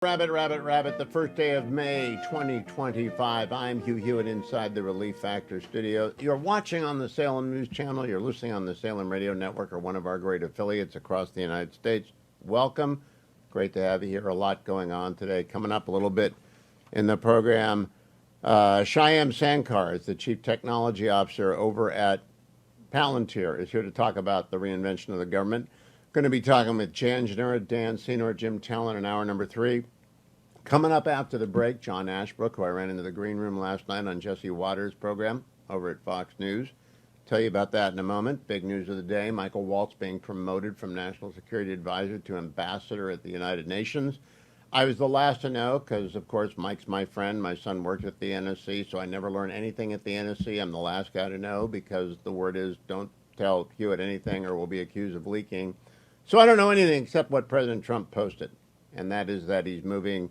Rabbit, rabbit, rabbit, the first day of May 2025. I'm Hugh Hewitt inside the Relief Factor studio. You're watching on the Salem News Channel. You're listening on the Salem Radio Network or one of our great affiliates across the United States. Welcome. Great to have you here. A lot going on today. Coming up a little bit in the program, Shyam Sankar is the Chief Technology Officer over at Palantir, is here to talk about the reinvention of the government. Going to be talking with Jan Janura, Dan Senor, Jim Talon in hour number 3. Coming up after the break, John Ashbrook, who I ran into the green room last night on Jesse Waters' program over at Fox News. Tell you about that in a moment. Big news of the day, Michael Waltz being promoted from National Security Advisor to Ambassador at the United Nations. I was the last to know because, of course, Mike's my friend. My son worked at the NSC, so I never learned anything at the NSC. I'm the last guy to know because the word is don't tell Hewitt anything or we'll be accused of leaking. So I don't know anything except what President Trump posted, and that is that he's moving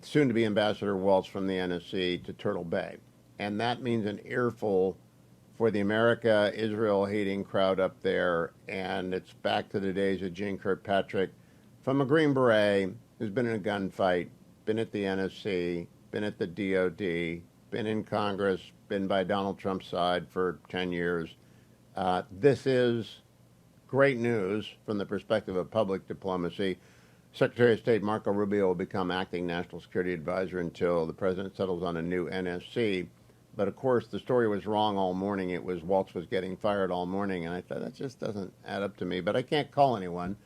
soon to be Ambassador Waltz from the NSC to Turtle Bay. And that means an earful for the America-Israel hating crowd up there, and it's back to the days of Gene Kirkpatrick from a Green Beret who's been in a gunfight, been at the NSC, been at the DOD, been in Congress, been by Donald Trump's side for 10 years. This is great news from the perspective of public diplomacy. Secretary of State Marco Rubio will become acting National Security Advisor until the president settles on a new NSC. But of course, the story was wrong all morning. It was Waltz was getting fired all morning, and I thought that just doesn't add up to me. But I can't call anyone.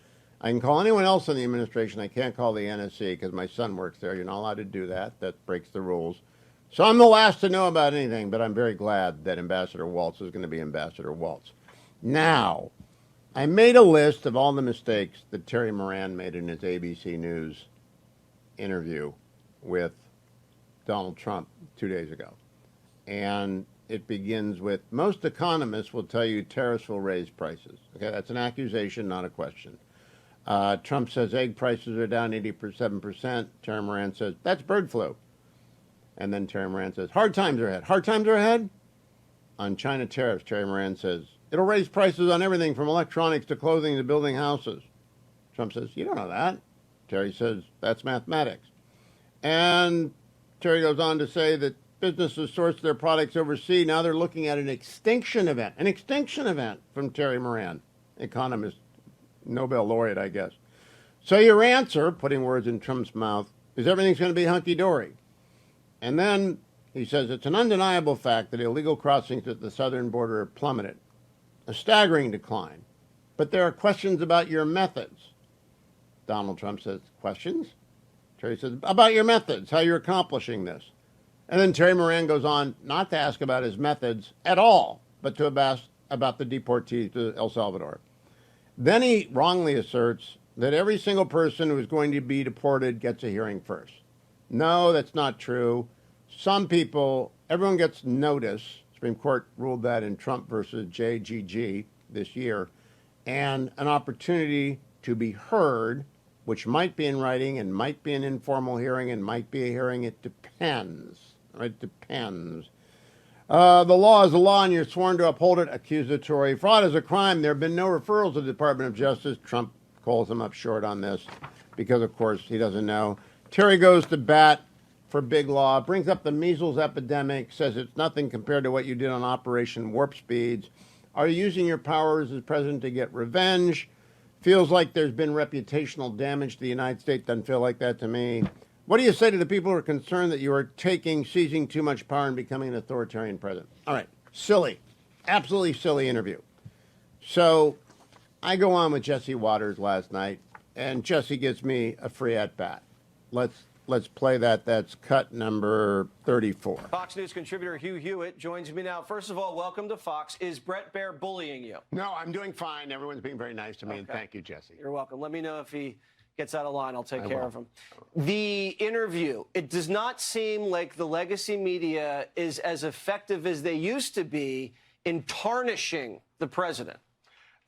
I can call anyone else in the administration. I can't call the NSC because my son works there. You're not allowed to do that. That breaks the rules. So I'm the last to know about anything, but I'm very glad that Ambassador Waltz is going to be Ambassador Waltz. Now, I made a list of all the mistakes that Terry Moran made in his ABC News interview with Donald Trump 2 days ago. And it begins with, most economists will tell you tariffs will raise prices. Okay, that's an accusation, not a question. Trump says egg prices are down 87%. Terry Moran says, that's bird flu. And then Terry Moran says, hard times are ahead. Hard times are ahead? On China tariffs, Terry Moran says, it'll raise prices on everything from electronics to clothing to building houses. Trump says, you don't know that. Terry says, that's mathematics. And Terry goes on to say that businesses source their products overseas. Now they're looking at an extinction event from Terry Moran, economist, Nobel laureate, I guess. So your answer, putting words in Trump's mouth, is everything's going to be hunky-dory. And then he says, it's an undeniable fact that illegal crossings at the southern border have plummeted. A staggering decline. But there are questions about your methods. Donald Trump says, questions? Terry says, about your methods, how you're accomplishing this. And then Terry Moran goes on not to ask about his methods at all, but to ask about the deportees to El Salvador. Then he wrongly asserts that every single person who is going to be deported gets a hearing first. No, that's not true. Some people, everyone gets notice. Supreme Court ruled that in Trump versus JGG this year, and an opportunity to be heard, which might be in writing and might be an informal hearing and might be a hearing. It depends. It depends. The law is the law, and you're sworn to uphold it. Accusatory fraud is a crime. There have been no referrals to the Department of Justice. Trump calls him up short on this because, of course, he doesn't know. Terry goes to bat for big law, brings up the measles epidemic, says it's nothing compared to what you did on Operation Warp Speeds. Are you using your powers as president to get revenge? Feels like there's been reputational damage to the United States. Doesn't feel like that to me. What do you say to the people who are concerned that you are seizing too much power and becoming an authoritarian president? All right, silly, absolutely silly interview. So I go on with Jesse Waters last night, and Jesse gives me a free at-bat. Let's play that. That's cut number 34. Fox News contributor Hugh Hewitt joins me now. First of all, welcome to Fox. Is Brett Baer bullying you? No, I'm doing fine. Everyone's being very nice to me, and thank you, Jesse. You're welcome. Let me know if he gets out of line. I'll take care of him. The interview, it does not seem like the legacy media is as effective as they used to be in tarnishing the president.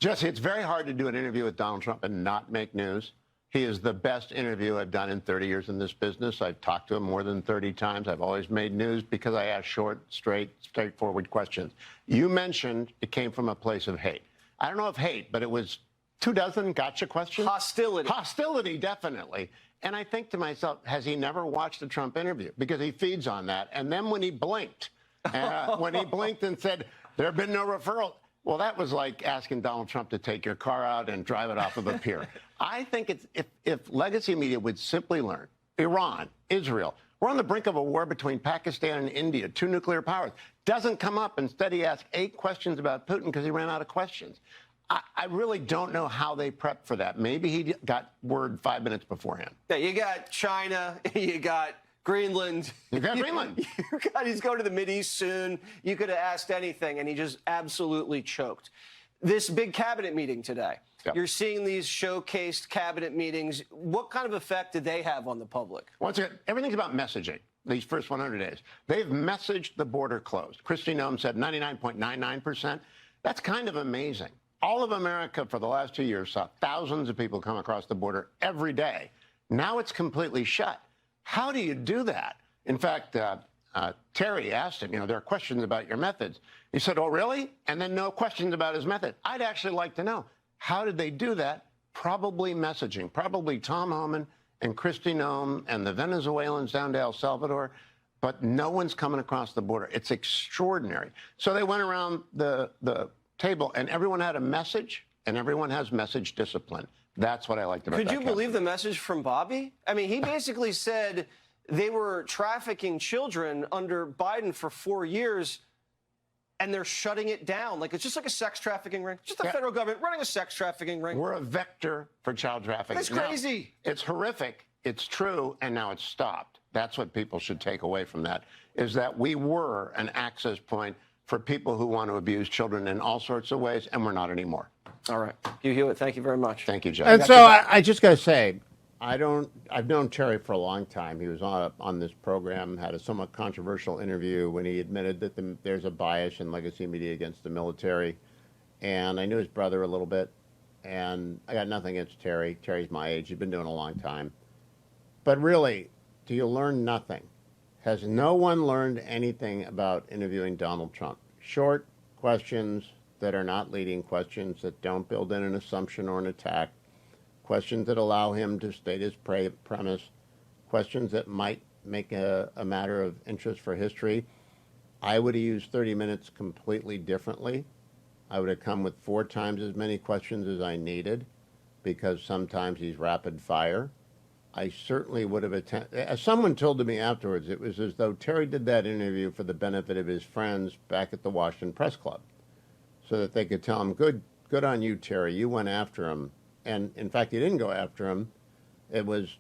Jesse, it's very hard to do an interview with Donald Trump and not make news. He is the best interview I've done in 30 years in this business. I've talked to him more than 30 times. I've always made news because I ask short, straightforward questions. You mentioned it came from a place of hate. I don't know if hate, but it was 24 gotcha questions. Hostility. Hostility, definitely. And I think to myself, has he never watched a Trump interview? Because he feeds on that. And then when he blinked and said, there have been no referrals, well, that was like asking Donald Trump to take your car out and drive it off of a pier. I think it's, if legacy media would simply learn, Iran, Israel, we're on the brink of a war between Pakistan and India, 2 nuclear powers. Doesn't come up. Instead, he asked 8 questions about Putin because he ran out of questions. I really don't know how they prepped for that. Maybe he got word 5 minutes beforehand. Yeah, you got China, you got Greenland. You got Greenland. He's going to the Mideast soon. You could have asked anything, and he just absolutely choked. This big cabinet meeting today. Yep. You're seeing these showcased cabinet meetings. What kind of effect did they have on the public? Once again, everything's about messaging. These first 100 days, they've messaged the border closed. Kristi Noem said 99.99%. That's kind of amazing. All of America for the last 2 years saw thousands of people come across the border every day. Now it's completely shut. How do you do that? In fact, Terry asked him, there are questions about your methods. He said, oh, really? And then no questions about his method. I'd actually like to know, how did they do that? Probably messaging. Probably Tom Homan and Kristi Noem and the Venezuelans down to El Salvador, but no one's coming across the border. It's extraordinary. So they went around the table, and everyone had a message, and everyone has message discipline. That's what I liked about that. Could you believe the message from Bobby? I mean, he basically said they were trafficking children under Biden for 4 years, and they're shutting it down. Like, it's just like a sex trafficking ring. Just the federal government running a sex trafficking ring. We're a vector for child trafficking. That's crazy. Now, it's horrific. It's true, and now it's stopped. That's what people should take away from that, is that we were an access point for people who want to abuse children in all sorts of ways, and we're not anymore. All right. Hugh Hewitt, thank you very much. Thank you, Joe. And so I just got to say, I've known Terry for a long time. He was on this program, had a somewhat controversial interview when he admitted that there's a bias in legacy media against the military. And I knew his brother a little bit, and I got nothing against Terry. Terry's my age. He's been doing it a long time. But really, do you learn nothing? Has no one learned anything about interviewing Donald Trump? Short questions that are not leading questions, that don't build in an assumption or an attack, questions that allow him to state his premise, questions that might make a matter of interest for history. I would have used 30 minutes completely differently. I would have come with 4 times as many questions as I needed, because sometimes he's rapid fire. I certainly would have as someone told me afterwards, it was as though Terry did that interview for the benefit of his friends back at the Washington Press Club, so that they could tell him, good on you, Terry, you went after him. And in fact, he didn't go after him. It was,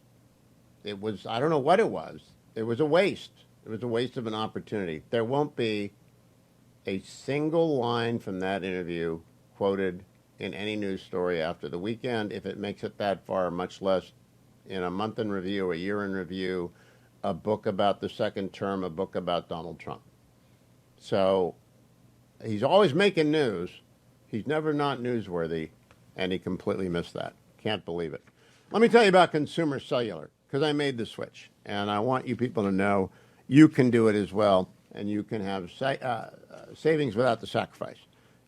I don't know what it was. It was a waste. It was a waste of an opportunity. There won't be a single line from that interview quoted in any news story after the weekend, if it makes it that far, much less in a month in review, a year in review, a book about the second term, a book about Donald Trump. So he's always making news. He's never not newsworthy, and he completely missed that. Can't believe it. Let me tell you about consumer cellular, because I made the switch, and I want you people to know you can do it as well, and you can have savings without the sacrifice.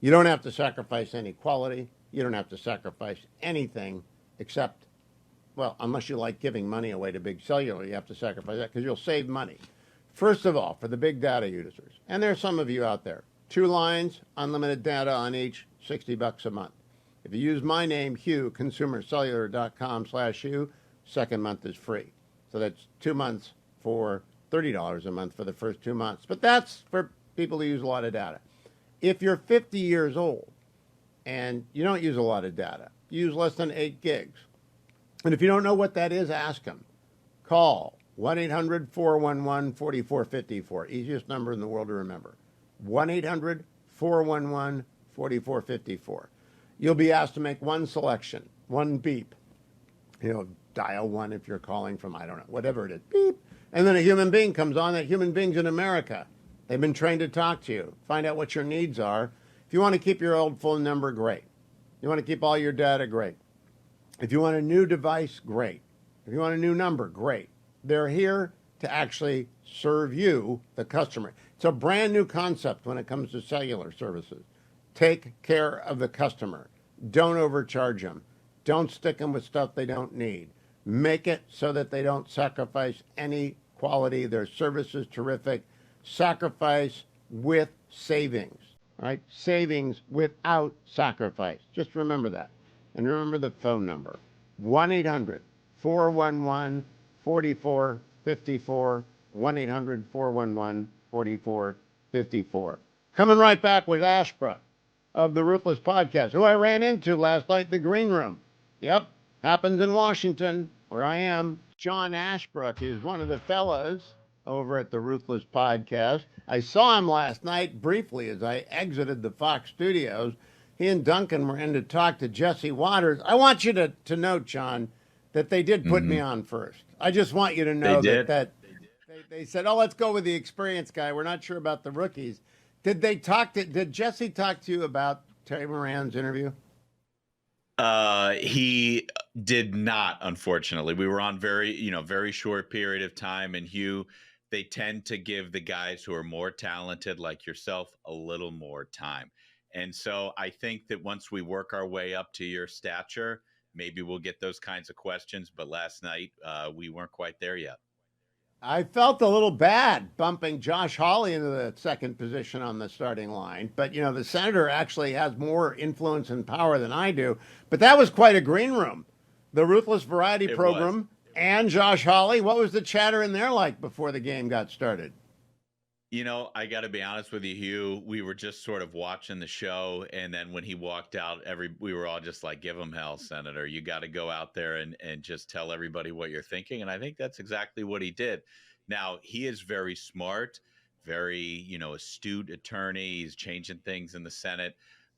You don't have to sacrifice any quality. You don't have to sacrifice anything except, well, unless you like giving money away to big cellular, you have to sacrifice that because you'll save money. First of all, for the big data users, and there are some of you out there, 2 lines, unlimited data on each, $60 a month. If you use my name, Hugh, consumercellular.com/Hugh, second month is free. So that's 2 months for $30 a month for the first 2 months. But that's for people who use a lot of data. If you're 50 years old and you don't use a lot of data, you use less than 8 gigs. And if you don't know what that is, ask them. Call 1-800-411-4454. Easiest number in the world to remember. 1-800-411-4454. You'll be asked to make one selection, one beep. Dial 1 if you're calling from, I don't know, whatever it is. Beep. And then a human being comes on. That human being's in America. They've been trained to talk to you, find out what your needs are. If you want to keep your old phone number, great. You want to keep all your data, great. If you want a new device, great. If you want a new number, great. They're here to actually serve you, the customer. It's a brand new concept when it comes to cellular services. Take care of the customer. Don't overcharge them. Don't stick them with stuff they don't need. Make it so that they don't sacrifice any quality. Their service is terrific. Sacrifice with savings, right? Savings without sacrifice. Just remember that. And remember the phone number, 1-800-411-4454, 1-800-411-4454. Coming right back with Ashbrook of the Ruthless Podcast, who I ran into last night in the green room. Yep, happens in Washington, where I am. John Ashbrook is one of the fellas over at the Ruthless Podcast. I saw him last night briefly as I exited the Fox studios. He and Duncan were in to talk to Jesse Waters. I want you to note, John, that they did put me on first. I just want you to know that they said, oh, let's go with the experienced guy. We're not sure about the rookies. Did Jesse talk to you about Terry Moran's interview? He did not, unfortunately. We were on very short period of time, and Hugh, they tend to give the guys who are more talented like yourself a little more time. And so I think that once we work our way up to your stature, maybe we'll get those kinds of questions. But last night, we weren't quite there yet. I felt a little bad bumping Josh Hawley into the second position on the starting line. But, the senator actually has more influence and power than I do. But that was quite a green room. The Ruthless Variety program and Josh Hawley. What was the chatter in there like before the game got started? I got to be honest with you, Hugh. We were just sort of watching the show. And then when he walked out, we were all just like, give him hell, Senator. You got to go out there and just tell everybody what you're thinking. And I think that's exactly what he did. Now, he is very smart, very, astute attorney. He's changing things in the Senate.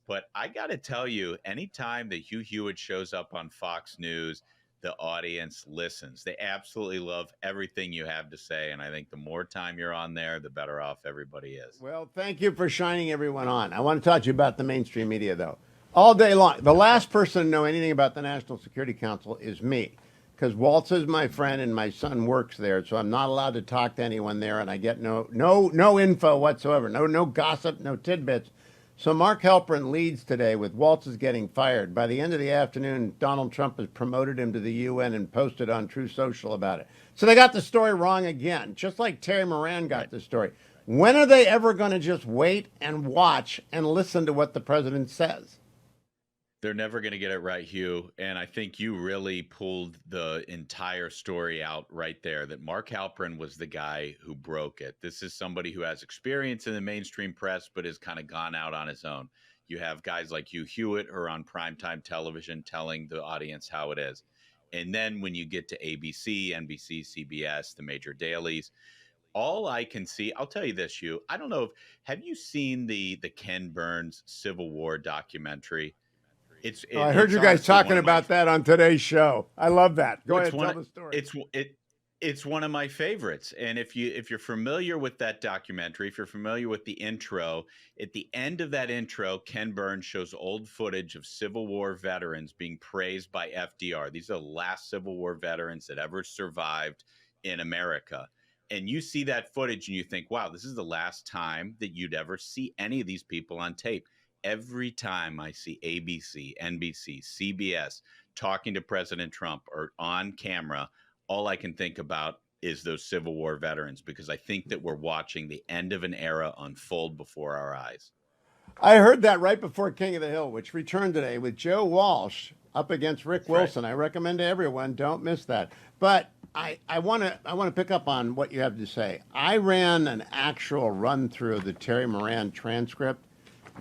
But I got to tell you, anytime that Hugh Hewitt shows up on Fox News, the audience listens. They absolutely love everything you have to say. And I think the more time you're on there, the better off everybody is. Well, thank you for shining everyone on. I want to talk to you about the mainstream media, though. All day long. The last person to know anything about the National Security Council is me, because Waltz is my friend and my son works there. So I'm not allowed to talk to anyone there, and I get no info whatsoever. No gossip, no tidbits. So Mark Halperin leads today with Waltz is getting fired. By the end of the afternoon, Donald Trump has promoted him to the UN and posted on True Social about it. So they got the story wrong again, just like Terry Moran got the story. When are they ever going to just wait and watch and listen to what the president says? They're never going to get it right, Hugh. And I think you really pulled the entire story out right there, that Mark Halperin was the guy who broke it. This is somebody who has experience in the mainstream press, but has kind of gone out on his own. You have guys like Hugh Hewitt who are on primetime television telling the audience how it is. And then when you get to ABC, NBC, CBS, the major dailies, all I can see, I'll tell you this, Hugh, I don't know have you seen the Ken Burns Civil War documentary? I heard you guys talking about that on today's show. I love that. Go ahead, tell the story. It's one of my favorites. And if you're familiar with that documentary, if you're familiar with the intro, at the end of that intro, Ken Burns shows old footage of Civil War veterans being praised by FDR. These are the last Civil War veterans that ever survived in America. And you see that footage and you think, wow, this is the last time that you'd ever see any of these people on tape. Every time I see ABC, NBC, CBS talking to President Trump or on camera, all I can think about is those Civil War veterans, because I think that we're watching the end of an era unfold before our eyes. I heard that right before King of the Hill, which returned today with Joe Walsh up against Rick Wilson. Right. I recommend to everyone, don't miss that. But I want to pick up on what you have to say. I ran an actual run through of the Terry Moran transcript.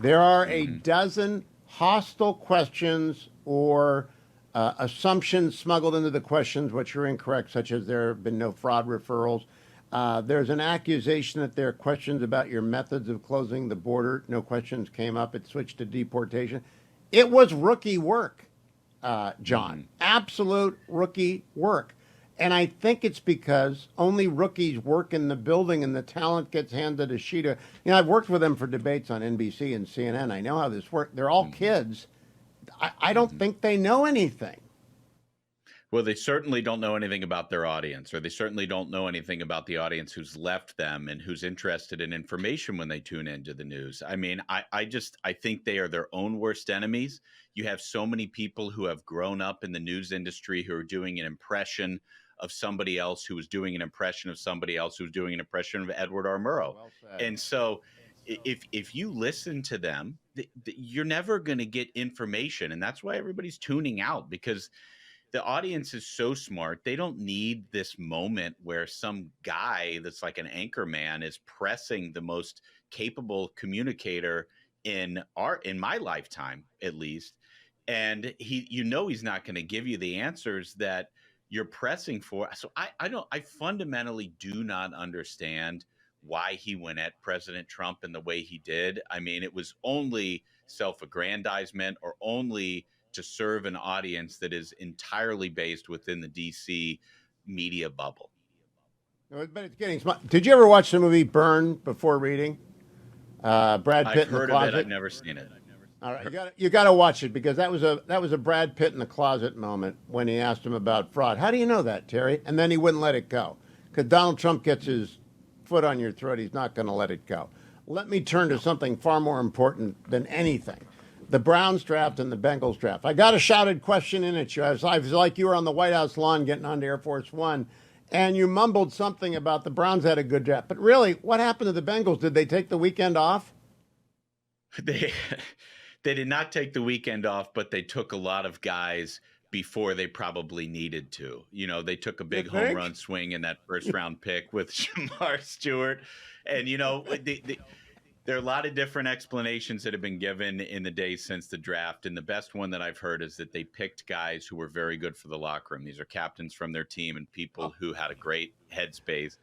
There are a dozen hostile questions or assumptions smuggled into the questions which are incorrect, such as there have been no fraud referrals. There's an accusation that there are questions about your methods of closing the border. No questions came up. It switched to deportation. It was rookie work, John. Absolute rookie work. And I think it's because only rookies work in the building and the talent gets handed a sheet of, I've worked with them for debates on NBC and CNN. I know how this works. They're all kids. I don't think they know anything. Well, they certainly don't know anything about their audience, or they certainly don't know anything about the audience who's left them and who's interested in information when they tune into the news. I mean, I think they are their own worst enemies. You have so many people who have grown up in the news industry who are doing an impression of somebody else who was doing an impression of somebody else who was doing an impression of Edward R. Murrow. Well said. And so if you listen to them, you're never going to get information. And that's why everybody's tuning out, because the audience is so smart. They don't need this moment where some guy that's like an anchor man is pressing the most capable communicator in my lifetime, at least. And he's not going to give you the answers that you're pressing for. So I fundamentally do not understand why he went at President Trump in the way he did. I mean, it was only self-aggrandizement, or only to serve an audience that is entirely based within the DC media bubble. But it's getting smart. Did you ever watch the movie Burn Before Reading? Brad Pitt I've in the heard closet. of it. I've never seen it. All right, you got to watch it, because that was a Brad Pitt in the closet moment when he asked him about fraud. How do you know that, Terry? And then he wouldn't let it go, because Donald Trump gets his foot on your throat. He's not going to let it go. Let me turn to something far more important than anything. The Browns draft and the Bengals draft. I got a shouted question in at you. I was like you were on the White House lawn getting onto Air Force One, and you mumbled something about the Browns had a good draft. But really, what happened to the Bengals? Did they take the weekend off? They did not take the weekend off, but they took a lot of guys before they probably needed to. You know, they took a big home run swing in that first round pick with Shamar Stewart. And, you know, there are a lot of different explanations that have been given in the days since the draft. And the best one that I've heard is that they picked guys who were very good for the locker room. These are captains from their team and people who had a great headspace.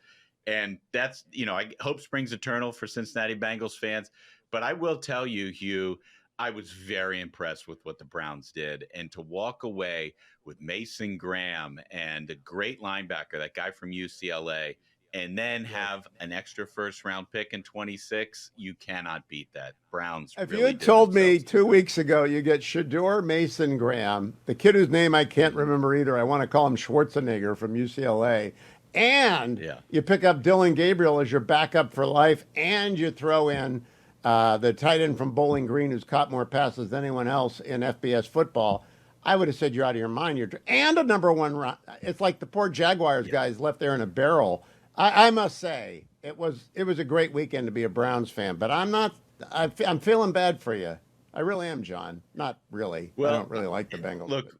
And that's, you know, I hope springs eternal for Cincinnati Bengals fans. But I will tell you, Hugh, I was very impressed with what the Browns did. And to walk away with Mason Graham and a great linebacker, that guy from UCLA, and then have an extra first-round pick in 26, you cannot beat that. Browns. If really you had told me 2 weeks ago you get Shador Mason Graham, the kid whose name I can't remember either, I want to call him Schwarzenegger from UCLA, and you pick up Dylan Gabriel as your backup for life, and you throw in the tight end from Bowling Green who's caught more passes than anyone else in FBS football, I would have said you're out of your mind. And a number one run. It's like the poor Jaguars guys left there in a barrel. I must say it was a great weekend to be a Browns fan, but I'm feeling bad for you. I really am, John. Not really. Well, I don't really like the Bengals. Look,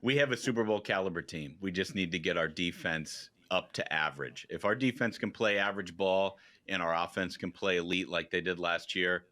we have a Super Bowl caliber team. We just need to get our defense up to average. If our defense can play average ball and our offense can play elite like they did last year,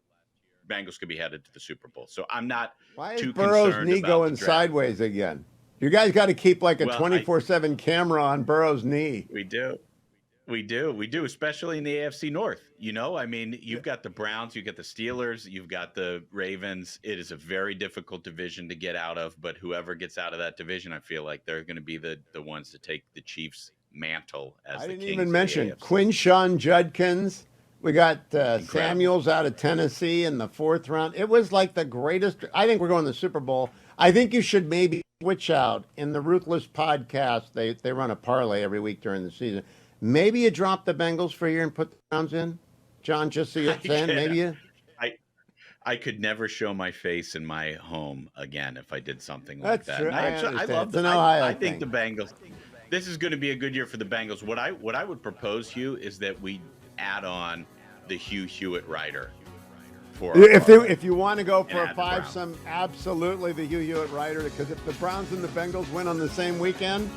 Bengals could be headed to the Super Bowl. So I'm not too concerned. Why is Burrow's knee going sideways again? You guys got to keep like a 24/7 camera on Burrow's knee. We do, especially in the AFC North. You know, I mean, you've got the Browns, you've got the Steelers, you've got the Ravens. It is a very difficult division to get out of, but whoever gets out of that division, I feel like they're going to be the ones to take the Chiefs' mantle as the kings. I didn't even mention Quinshawn Judkins. We got Samuels out of Tennessee in the 4th round. It was like the greatest. I think we're going to the Super Bowl. I think you should maybe switch out in the Ruthless podcast. They run a parlay every week during the season. Maybe you drop the Bengals for a year and put the Browns in, John. Just so you're saying, maybe you. I could never show my face in my home again if I did something like that. True. I love them. I think the Bengals. This is going to be a good year for the Bengals. What I would propose, Hugh, is that we add on the Hugh Hewitt rider. If you want to go for a 5-some, absolutely the Hugh Hewitt rider, because if the Browns and the Bengals win on the same weekend,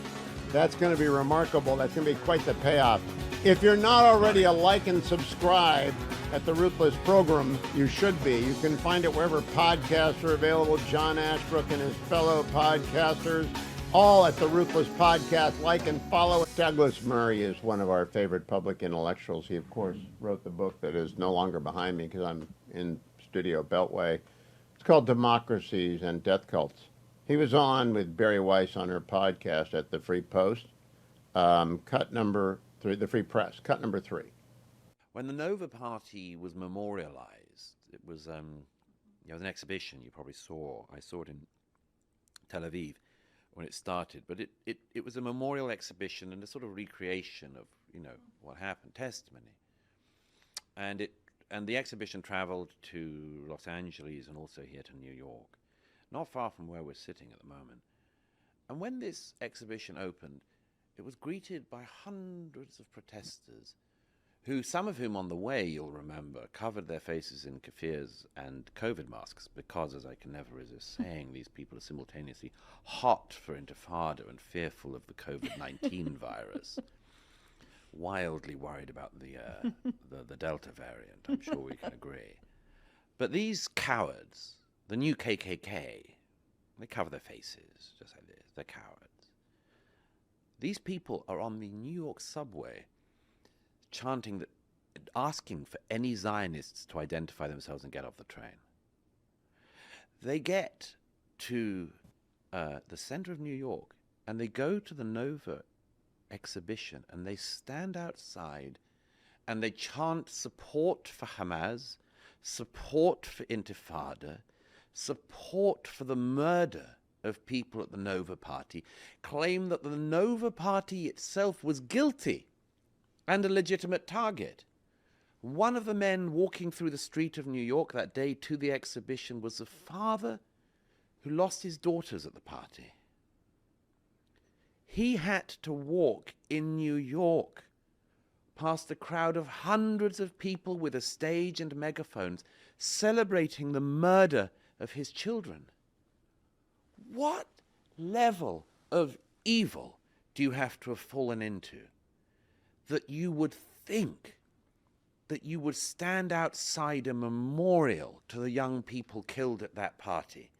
that's going to be remarkable. That's going to be quite the payoff. If you're not already a like and subscribe at the Ruthless program, you should be. You can find it wherever podcasts are available. John Ashbrook and his fellow podcasters, all at the Ruthless Podcast. Like and follow. Douglas Murray is one of our favorite public intellectuals. He, of course, wrote the book that is no longer behind me because I'm in Studio Beltway. It's called Democracies and Death Cults. He was on with Barry Weiss on her podcast at the Free Post. Cut number 3, the Free Press, cut number 3. When the Nova Party was memorialized, it was an exhibition you probably saw. I saw it in Tel Aviv, when it started, but it was a memorial exhibition and a sort of recreation of, what happened, testimony. And the exhibition traveled to Los Angeles and also here to New York, not far from where we're sitting at the moment. And when this exhibition opened, it was greeted by hundreds of protesters, who, some of whom on the way, you'll remember, covered their faces in kafirs and COVID masks, because, as I can never resist saying, these people are simultaneously hot for intifada and fearful of the COVID-19 virus. Wildly worried about the Delta variant, I'm sure we can agree. But these cowards, the new KKK, they cover their faces just like this. They're cowards. These people are on the New York subway chanting, asking for any Zionists to identify themselves and get off the train. They get to the center of New York and they go to the Nova exhibition and they stand outside and they chant support for Hamas, support for Intifada, support for the murder of people at the Nova Party, claim that the Nova Party itself was guilty and a legitimate target. One of the men walking through the street of New York that day to the exhibition was a father who lost his daughters at the party. He had to walk in New York past a crowd of hundreds of people with a stage and megaphones celebrating the murder of his children. What level of evil do you have to have fallen into that you would think that you would stand outside a memorial to the young people killed at that party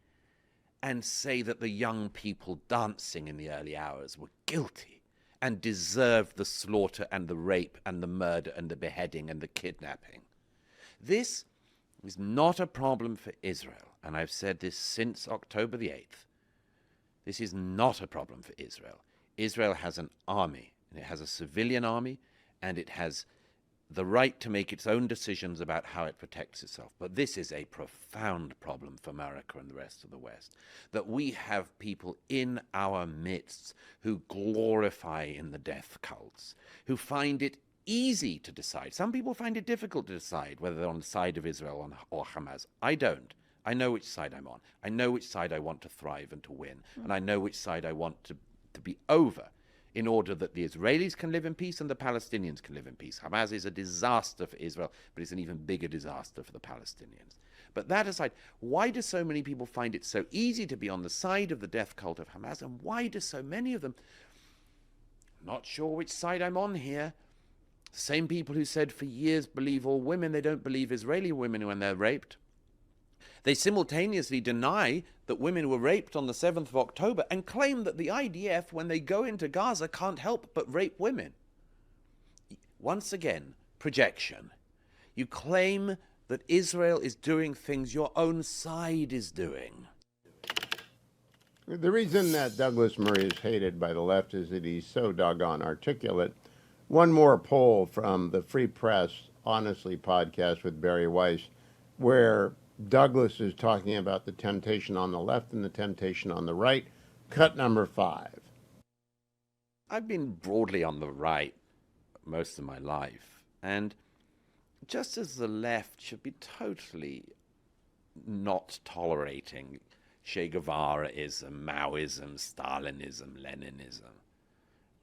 and say that the young people dancing in the early hours were guilty and deserved the slaughter and the rape and the murder and the beheading and the kidnapping? This is not a problem for Israel, and I've said this since October the 8th. This is not a problem for Israel. Israel has an army, and it has a civilian army, and it has the right to make its own decisions about how it protects itself. But this is a profound problem for America and the rest of the West, that we have people in our midst who glorify in the death cults, who find it easy to decide. Some people find it difficult to decide whether they're on the side of Israel or Hamas. I don't. I know which side I'm on. I know which side I want to thrive and to win. And I know which side I want to be over, in order that the Israelis can live in peace and the Palestinians can live in peace. Hamas is a disaster for Israel, but it's an even bigger disaster for the Palestinians. But that aside, why do so many people find it so easy to be on the side of the death cult of Hamas, and why do so many of them, not sure which side I'm on here, the same people who said for years believe all women, they don't believe Israeli women when they're raped. They simultaneously deny that women were raped on the 7th of October and claim that the IDF, when they go into Gaza, can't help but rape women. Once again, projection. You claim that Israel is doing things your own side is doing. The reason that Douglas Murray is hated by the left is that he's so doggone articulate. One more poll from the Free Press Honestly podcast with Barry Weiss, where Douglas is talking about the temptation on the left and the temptation on the right. Cut number 5. I've been broadly on the right most of my life, and just as the left should be totally not tolerating Che Guevara-ism, Maoism, Stalinism, Leninism,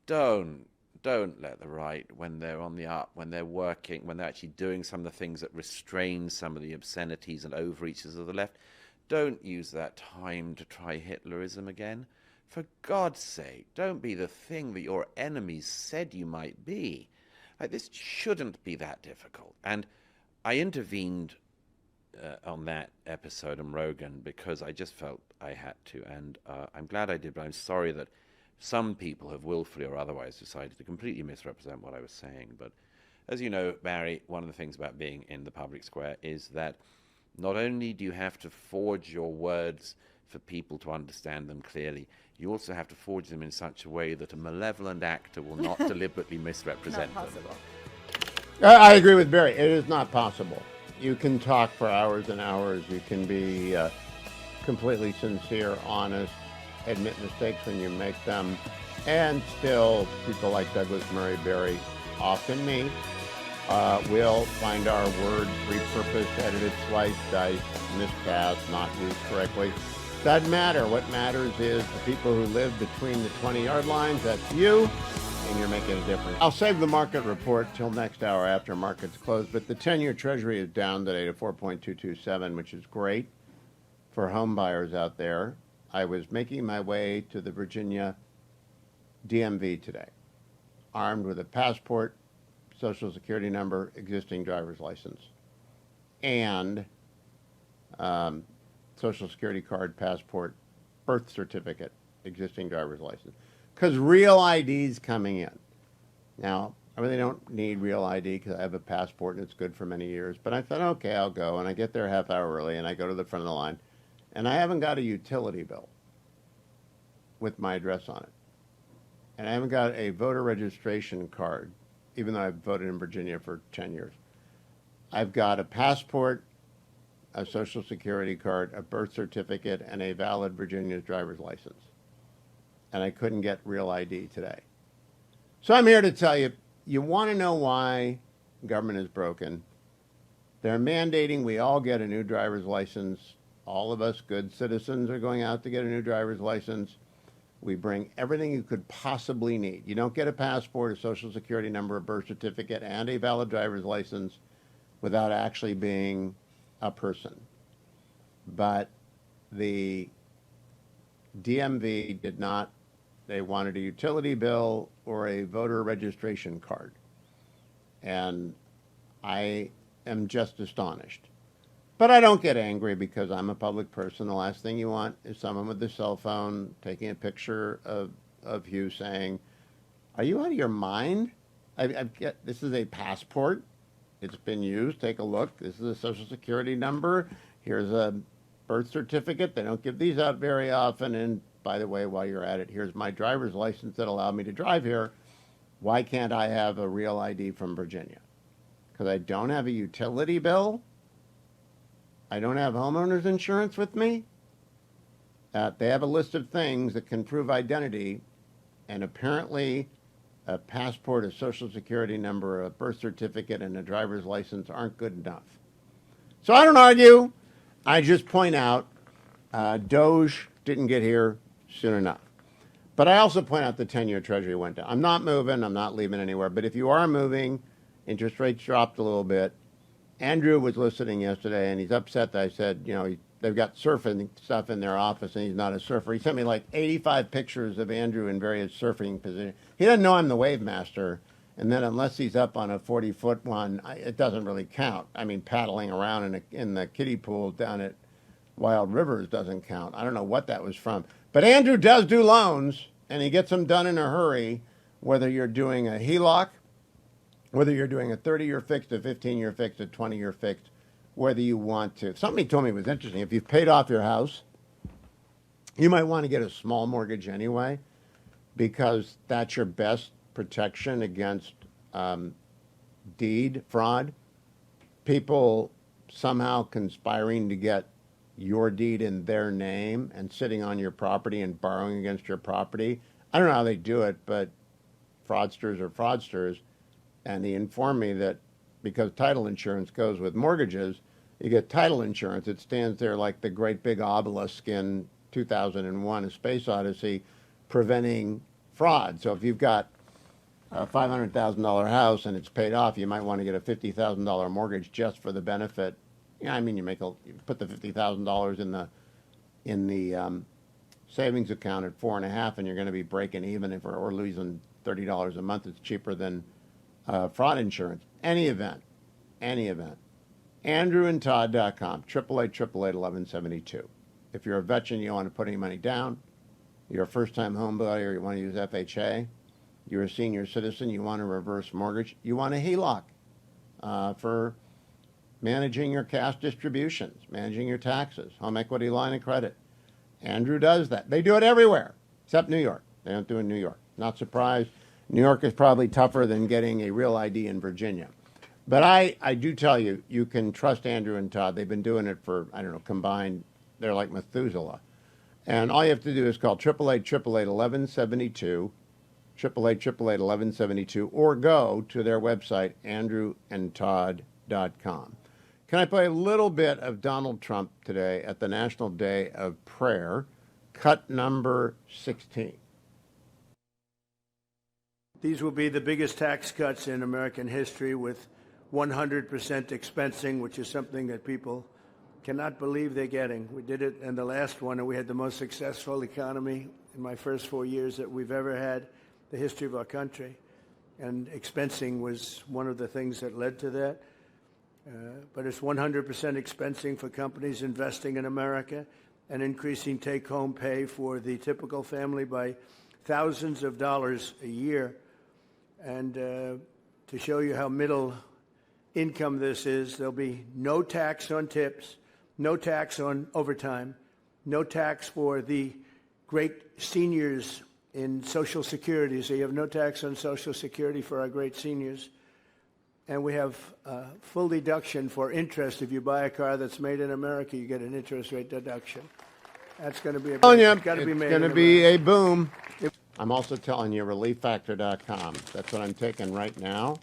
don't let the right, when they're on the up, when they're working, when they're actually doing some of the things that restrain some of the obscenities and overreaches of the left, don't use that time to try Hitlerism again. For God's sake, don't be the thing that your enemies said you might be. Like, this shouldn't be that difficult. And I intervened on that episode on Rogan because I just felt I had to, and I'm glad I did, but I'm sorry that some people have willfully or otherwise decided to completely misrepresent what I was saying. But as you know, Barry, one of the things about being in the public square is that not only do you have to forge your words for people to understand them clearly, you also have to forge them in such a way that a malevolent actor will not deliberately misrepresent Not them. possible. I agree with Barry. It is not possible. You can talk for hours and hours. You can be completely sincere, honest, admit mistakes when you make them. And still, people like Douglas Murray Berry, often me, will find our word repurposed, edited, sliced, diced, miscast, not used correctly. Doesn't matter. What matters is the people who live between the 20-yard lines. That's you, and you're making a difference. I'll save the market report till next hour after markets close, but the 10-year Treasury is down today to 4.227, which is great for home buyers out there. I was making my way to the Virginia DMV today, armed with a passport, Social Security number, existing driver's license, and Social Security card, passport, birth certificate, existing driver's license. Because real ID is coming in. Now, I really don't need real ID because I have a passport and it's good for many years. But I thought, okay, I'll go. And I get there a half hour early and I go to the front of the line. And I haven't got a utility bill with my address on it. And I haven't got a voter registration card, even though I've voted in Virginia for 10 years. I've got a passport, a Social Security card, a birth certificate, and a valid Virginia driver's license. And I couldn't get real ID today. So I'm here to tell you, you want to know why government is broken. They're mandating we all get a new driver's license. All of us good citizens are going out to get a new driver's license. We bring everything you could possibly need. You don't get a passport, a Social Security number, a birth certificate, and a valid driver's license without actually being a person. But the DMV did not. They wanted a utility bill or a voter registration card. And I am just astonished. But I don't get angry because I'm a public person. The last thing you want is someone with a cell phone taking a picture of you saying, are you out of your mind? This is a passport. It's been used. Take a look. This is a Social Security number. Here's a birth certificate. They don't give these out very often. And by the way, while you're at it, here's my driver's license that allowed me to drive here. Why can't I have a real ID from Virginia? Because I don't have a utility bill. I don't have homeowner's insurance with me. They have a list of things that can prove identity, and apparently a passport, a Social Security number, a birth certificate, and a driver's license aren't good enough. So I don't argue. I just point out Doge didn't get here soon enough. But I also point out the 10-year Treasury went down. I'm not moving. I'm not leaving anywhere. But if you are moving, interest rates dropped a little bit. Andrew was listening yesterday, and he's upset that I said, they've got surfing stuff in their office, and he's not a surfer. He sent me like 85 pictures of Andrew in various surfing positions. He doesn't know I'm the wave master, and then unless he's up on a 40-foot one, it doesn't really count. I mean, paddling around in the kiddie pool down at Wild Rivers doesn't count. I don't know what that was from. But Andrew does do loans, and he gets them done in a hurry, whether you're doing a HELOC, whether you're doing a 30-year fixed, a 15-year fixed, a 20-year fixed, whether you want to. Something he told me was interesting. If you've paid off your house, you might want to get a small mortgage anyway, because that's your best protection against deed fraud. People somehow conspiring to get your deed in their name and sitting on your property and borrowing against your property. I don't know how they do it, but fraudsters are fraudsters. And he informed me that because title insurance goes with mortgages, you get title insurance. It stands there like the great big obelisk in 2001, A Space Odyssey, preventing fraud. So if you've got a $500,000 house and it's paid off, you might want to get a $50,000 mortgage just for the benefit. I mean, you put the $50,000 in the savings account at 4.5%, and you're going to be breaking even or losing $30 a month. It's cheaper than fraud insurance. Any event. AndrewandTodd.com, 888-888-1172. If you're a veteran, you don't want to put any money down. You're a first-time home buyer, you want to use FHA. You're a senior citizen, you want a reverse mortgage. You want a HELOC for managing your cash distributions, managing your taxes, home equity line of credit. Andrew does that. They do it everywhere, except New York. They don't do it in New York. Not surprised. New York is probably tougher than getting a real ID in Virginia. But I do tell you, you can trust Andrew and Todd. They've been doing it for, combined, they're like Methuselah. And all you have to do is call 888-888-1172, 888-888-1172, or go to their website, andrewandtodd.com. Can I play a little bit of Donald Trump today at the National Day of Prayer, cut number 16? These will be the biggest tax cuts in American history, with 100% expensing, which is something that people cannot believe they're getting. We did it in the last one, and we had the most successful economy in my first 4 years that we've ever had, the history of our country. And expensing was one of the things that led to that. But it's 100% expensing for companies investing in America and increasing take-home pay for the typical family by thousands of dollars a year. And to show you how middle income this is, there'll be no tax on tips, no tax on overtime, no tax for the great seniors in Social Security. So you have no tax on Social Security for our great seniors. And we have full deduction for interest. If you buy a car that's made in America, you get an interest rate deduction. That's going to be a boom. It's going to be a boom. I'm also telling you, relieffactor.com. That's what I'm taking right now.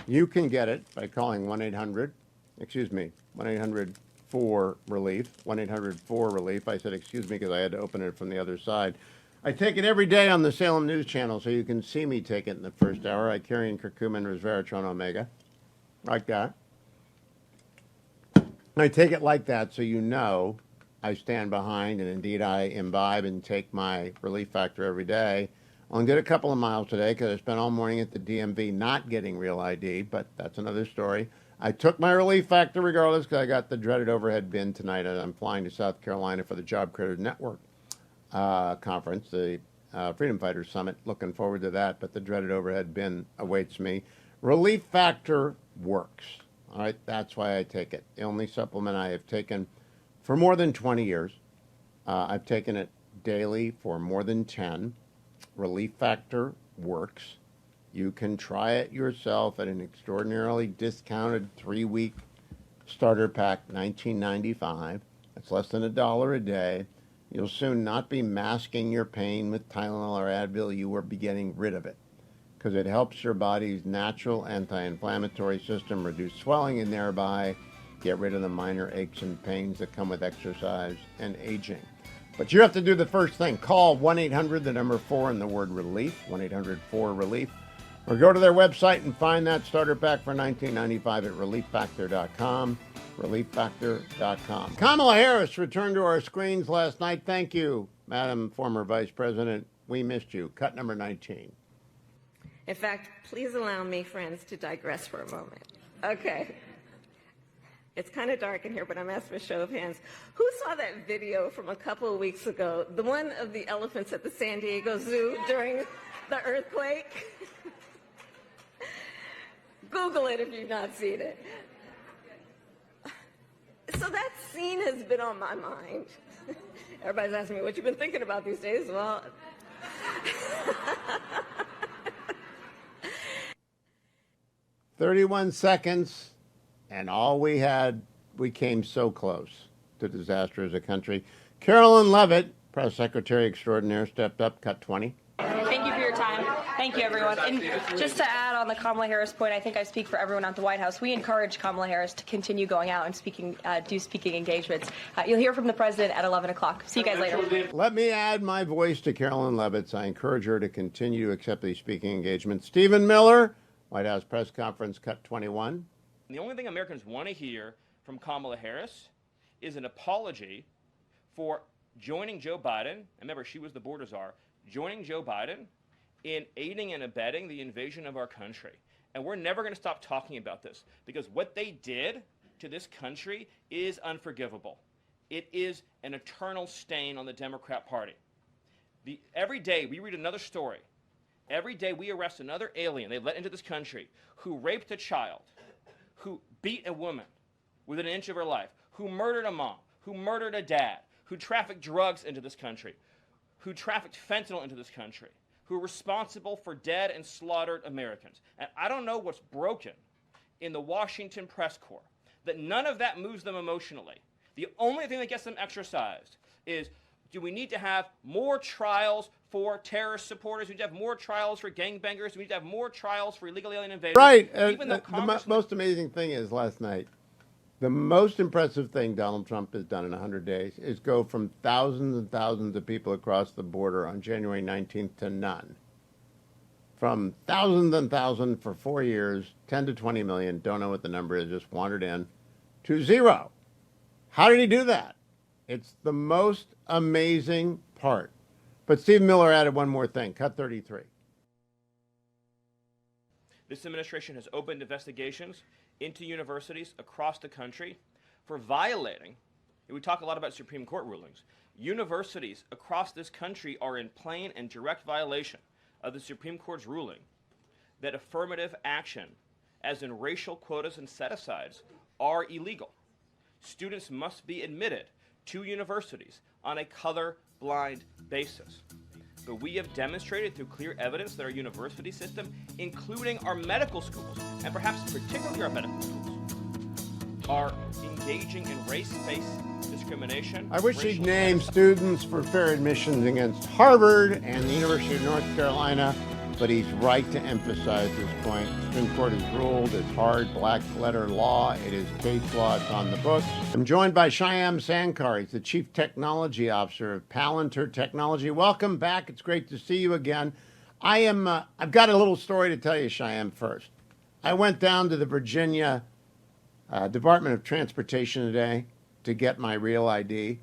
You can get it by calling 1-800-4-RELIEF, 1-800-4-RELIEF. I said, excuse me, because I had to open it from the other side. I take it every day on the Salem News Channel, so you can see me take it in the first hour. I carry in curcumin, resveratrol, omega, like that. I take it like that so you know I stand behind, and indeed I imbibe and take my Relief Factor every day. I only did a couple of miles today because I spent all morning at the DMV not getting real ID, but that's another story. I took my Relief Factor regardless because I got the dreaded overhead bin tonight, and I'm flying to South Carolina for the Job Creators Network conference, the Freedom Fighters Summit. Looking forward to that, but the dreaded overhead bin awaits me. Relief Factor works. All right, that's why I take it. The only supplement I have taken for more than 20 years. I've taken it daily for more than 10. Relief Factor works. You can try it yourself at an extraordinarily discounted 3-week starter pack, $19.95. It's less than $1 a day. You'll soon not be masking your pain with Tylenol or Advil. You will be getting rid of it because it helps your body's natural anti-inflammatory system reduce swelling and thereby get rid of the minor aches and pains that come with exercise and aging. But you have to do the first thing. Call 1-800, the number 4 and the word relief, 1-800-4-RELIEF, or go to their website and find that starter pack for $19.95 at relieffactor.com, relieffactor.com. Kamala Harris returned to our screens last night. Thank you, Madam Former Vice President. We missed you. Cut number 19. In fact, please allow me, friends, to digress for a moment. Okay. It's kind of dark in here, but I'm asking for a show of hands. Who saw that video from a couple of weeks ago, the one of the elephants at the San Diego Zoo during the earthquake? Google it if you've not seen it. So that scene has been on my mind. Everybody's asking me what you've been thinking about these days. Well, 31 seconds. And all we came so close to disaster as a country. Carolyn Leavitt, Press Secretary Extraordinaire, stepped up, cut 20. Thank you for your time. Thank you, everyone. And just to add on the Kamala Harris point, I think I speak for everyone at the White House. We encourage Kamala Harris to continue going out and do speaking engagements. You'll hear from the president at 11 o'clock. See you guys later. Let me add my voice to Carolyn Leavitt's. I encourage her to continue to accept these speaking engagements. Stephen Miller, White House press conference, cut 21. The only thing Americans want to hear from Kamala Harris is an apology for joining Joe Biden, and remember, she was the border czar, joining Joe Biden in aiding and abetting the invasion of our country. And we're never going to stop talking about this because what they did to this country is unforgivable. It is an eternal stain on the Democrat Party. Every day we read another story. Every day we arrest another alien they let into this country who raped a child, who beat a woman within an inch of her life, who murdered a mom, who murdered a dad, who trafficked drugs into this country, who trafficked fentanyl into this country, who are responsible for dead and slaughtered Americans. And I don't know what's broken in the Washington press corps, that none of that moves them emotionally. The only thing that gets them exercised is Do we need to have more trials for terrorist supporters? We need to have more trials for gangbangers. We need to have more trials for illegal alien invaders. Right. Even though Most amazing thing is last night, the most impressive thing Donald Trump has done in 100 days is go from thousands and thousands of people across the border on January 19th to none. From thousands and thousands for 4 years, 10 to 20 million, don't know what the number is, just wandered in, to zero. How did he do that? It's the most amazing part. But Steve Miller added one more thing, cut 33. This administration has opened investigations into universities across the country for violating, and we talk a lot about Supreme Court rulings, universities across this country are in plain and direct violation of the Supreme Court's ruling that affirmative action, as in racial quotas and set-asides, are illegal. Students must be admitted to universities on a color-blind basis. But we have demonstrated through clear evidence that our university system, including our medical schools, and perhaps particularly our medical schools, are engaging in race-based discrimination. I wish he'd name students for fair admissions against Harvard and the University of North Carolina, but he's right to emphasize this point. The Supreme Court has ruled it's hard black letter law. It is case law. It's on the books. I'm joined by Shyam Sankar. He's the Chief Technology Officer of Palantir Technology. Welcome back. It's great to see you again. I've got a little story to tell you, Shyam, first. I went down to the Virginia Department of Transportation today to get my real ID.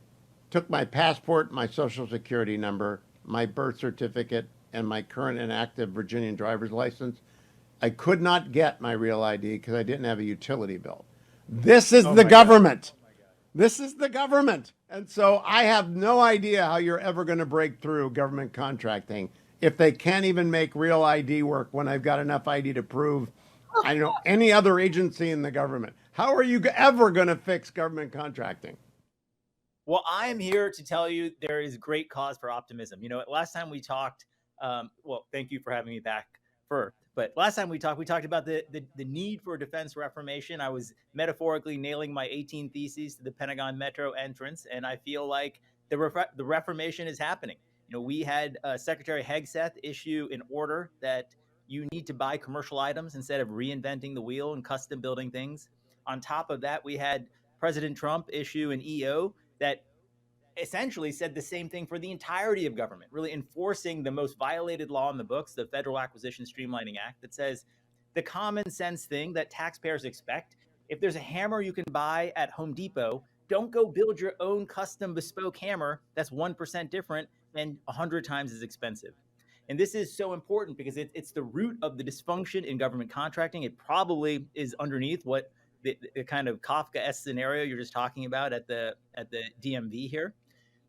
Took my passport, my social security number, my birth certificate, and my current and active Virginian driver's license. I could not get my real ID because I didn't have a utility bill. This is the government. This is the government. And so I have no idea how you're ever going to break through government contracting if they can't even make real ID work when I've got enough ID to prove I don't know any other agency in the government. How are you ever going to fix government contracting? Well, I am here to tell you there is great cause for optimism. You know, last time we talked, well, thank you for having me back first. But last time we talked about the need for defense reformation. I was metaphorically nailing my 18 theses to the Pentagon Metro entrance, and I feel like the reformation is happening. You know, we had Secretary Hegseth issue an order that you need to buy commercial items instead of reinventing the wheel and custom building things. On top of that, we had President Trump issue an EO that essentially said the same thing for the entirety of government, really enforcing the most violated law in the books, the Federal Acquisition Streamlining Act, that says the common sense thing that taxpayers expect. If there's a hammer you can buy at Home Depot, don't go build your own custom bespoke hammer that's 1% different and 100 times as expensive. And this is so important because it's the root of the dysfunction in government contracting. It probably is underneath what the kind of Kafka-esque scenario you're just talking about at the DMV here.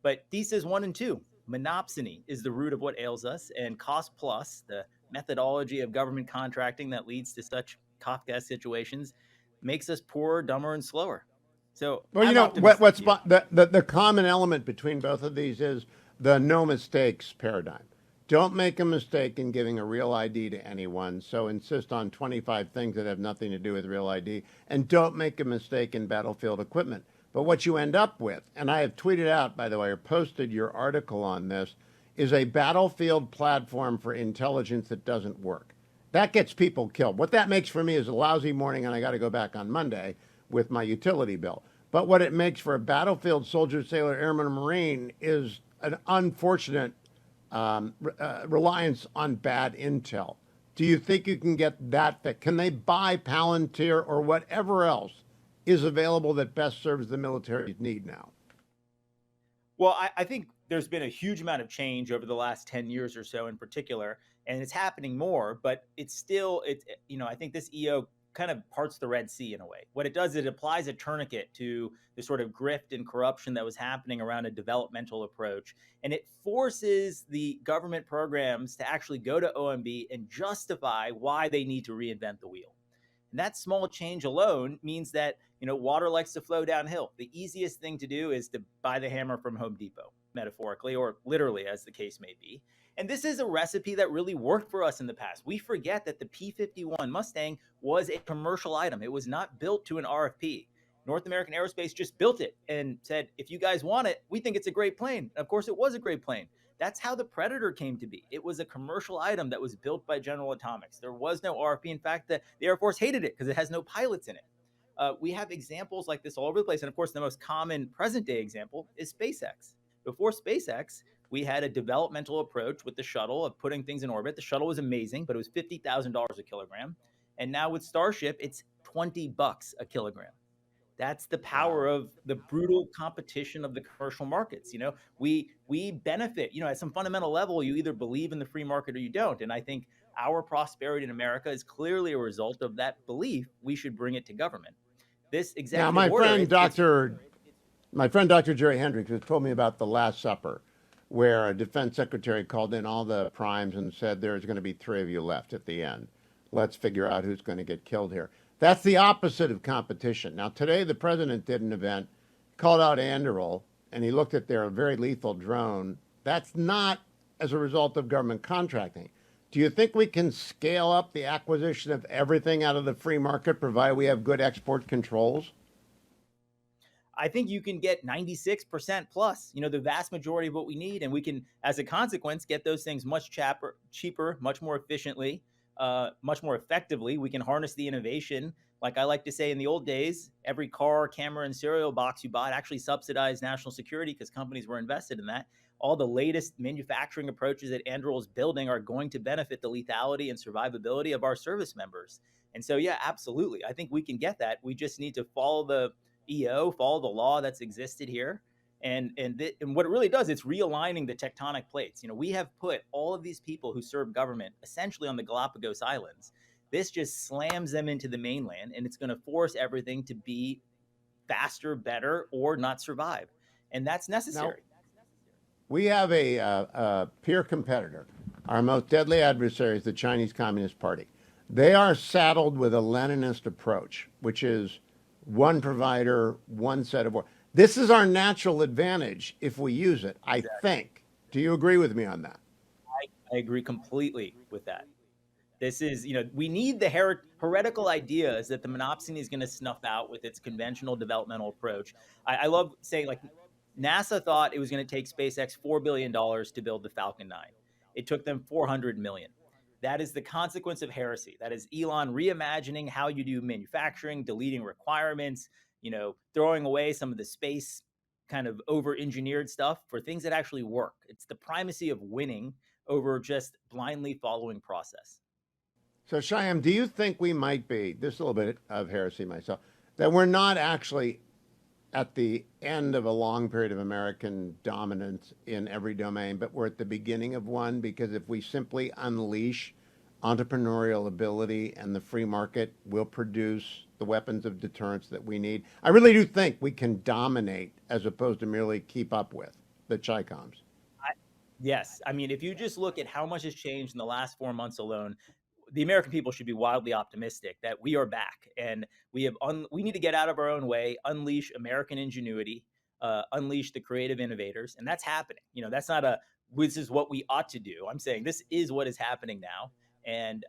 But thesis 1 and 2, monopsony is the root of what ails us, and cost plus, the methodology of government contracting that leads to such Kafka-esque situations, makes us poorer, dumber, and slower. So, well, you know, the common element between both of these is the no mistakes paradigm. Don't make a mistake in giving a real ID to anyone, so insist on 25 things that have nothing to do with real ID, and don't make a mistake in battlefield equipment. But what you end up with, and I have tweeted out, by the way, or posted your article on this, is a battlefield platform for intelligence that doesn't work. That gets people killed. What that makes for me is a lousy morning, and I got to go back on Monday with my utility bill. But what it makes for a battlefield soldier, sailor, airman, or Marine is an unfortunate reliance on bad intel. Do you think you can get that? Can they buy Palantir or whatever else is available that best serves the military's need now? Well, I think there's been a huge amount of change over the last 10 years or so in particular, and it's happening more, but it's still, I think this EO kind of parts the Red Sea in a way. What it does is it applies a tourniquet to the sort of grift and corruption that was happening around a developmental approach. And it forces the government programs to actually go to OMB and justify why they need to reinvent the wheel. And that small change alone means that, water likes to flow downhill. The easiest thing to do is to buy the hammer from Home Depot, metaphorically, or literally, as the case may be. And this is a recipe that really worked for us in the past. We forget that the P-51 Mustang was a commercial item. It was not built to an RFP. North American Aerospace just built it and said, if you guys want it, we think it's a great plane. And of course, it was a great plane. That's how the Predator came to be. It was a commercial item that was built by General Atomics. There was no RFP. In fact, the Air Force hated it because it has no pilots in it. We have examples like this all over the place. And of course, the most common present day example is SpaceX. Before SpaceX, we had a developmental approach with the shuttle of putting things in orbit. The shuttle was amazing, but it was $50,000 a kilogram. And now with Starship, it's $20 a kilogram. That's the power of the brutal competition of the commercial markets. You know, we benefit, you know, at some fundamental level, you either believe in the free market or you don't. And I think our prosperity in America is clearly a result of that belief. We should bring it to government. This executive now, order, my friend Dr. Jerry Hendricks has told me about the Last Supper, where a defense secretary called in all the primes and said there's going to be 3 of you left at the end. Let's figure out who's going to get killed here. That's the opposite of competition. Now, today the president did an event, called out Anduril, and he looked at their very lethal drone. That's not as a result of government contracting. Do you think we can scale up the acquisition of everything out of the free market, provided we have good export controls? I think you can get 96% plus, you know, the vast majority of what we need. And we can, as a consequence, get those things much cheaper, much more efficiently, much more effectively. We can harness the innovation. Like I like to say in the old days, every car, camera, and cereal box you bought actually subsidized national security because companies were invested in that. All the latest manufacturing approaches that Anduril is building are going to benefit the lethality and survivability of our service members. And so, yeah, absolutely. I think we can get that. We just need to follow the EO, follow the law that's existed here. And what it really does, it's realigning the tectonic plates. You know, we have put all of these people who serve government essentially on the Galapagos Islands. This just slams them into the mainland, and it's going to force everything to be faster, better, or not survive. And that's necessary. Now, we have a peer competitor. Our most deadly adversary is the Chinese Communist Party. They are saddled with a Leninist approach, which is one provider, one set of work. This is our natural advantage if we use it, I think. Do you agree with me on that? I agree completely with that. This is, you know, we need the heretical ideas that the monopsony is going to snuff out with its conventional developmental approach. I love saying, like, NASA thought it was going to take SpaceX $4 billion to build the Falcon 9. It took them $400 million. That is the consequence of heresy. That is Elon reimagining how you do manufacturing, deleting requirements, you know, throwing away some of the space kind of over-engineered stuff for things that actually work. It's the primacy of winning over just blindly following process. So, Shyam, do you think we might be, this is a little bit of heresy myself, that we're not actually at the end of a long period of American dominance in every domain, but we're at the beginning of one? Because if we simply unleash entrepreneurial ability and the free market will produce the weapons of deterrence that we need, I really do think we can dominate as opposed to merely keep up with the Chi-Coms. Yes. I mean, if you just look at how much has changed in the last 4 months alone, the American people should be wildly optimistic that we are back, and we need to get out of our own way, unleash American ingenuity, unleash the creative innovators, and that's happening. You know, that's not this is what we ought to do. I'm saying this is what is happening now, and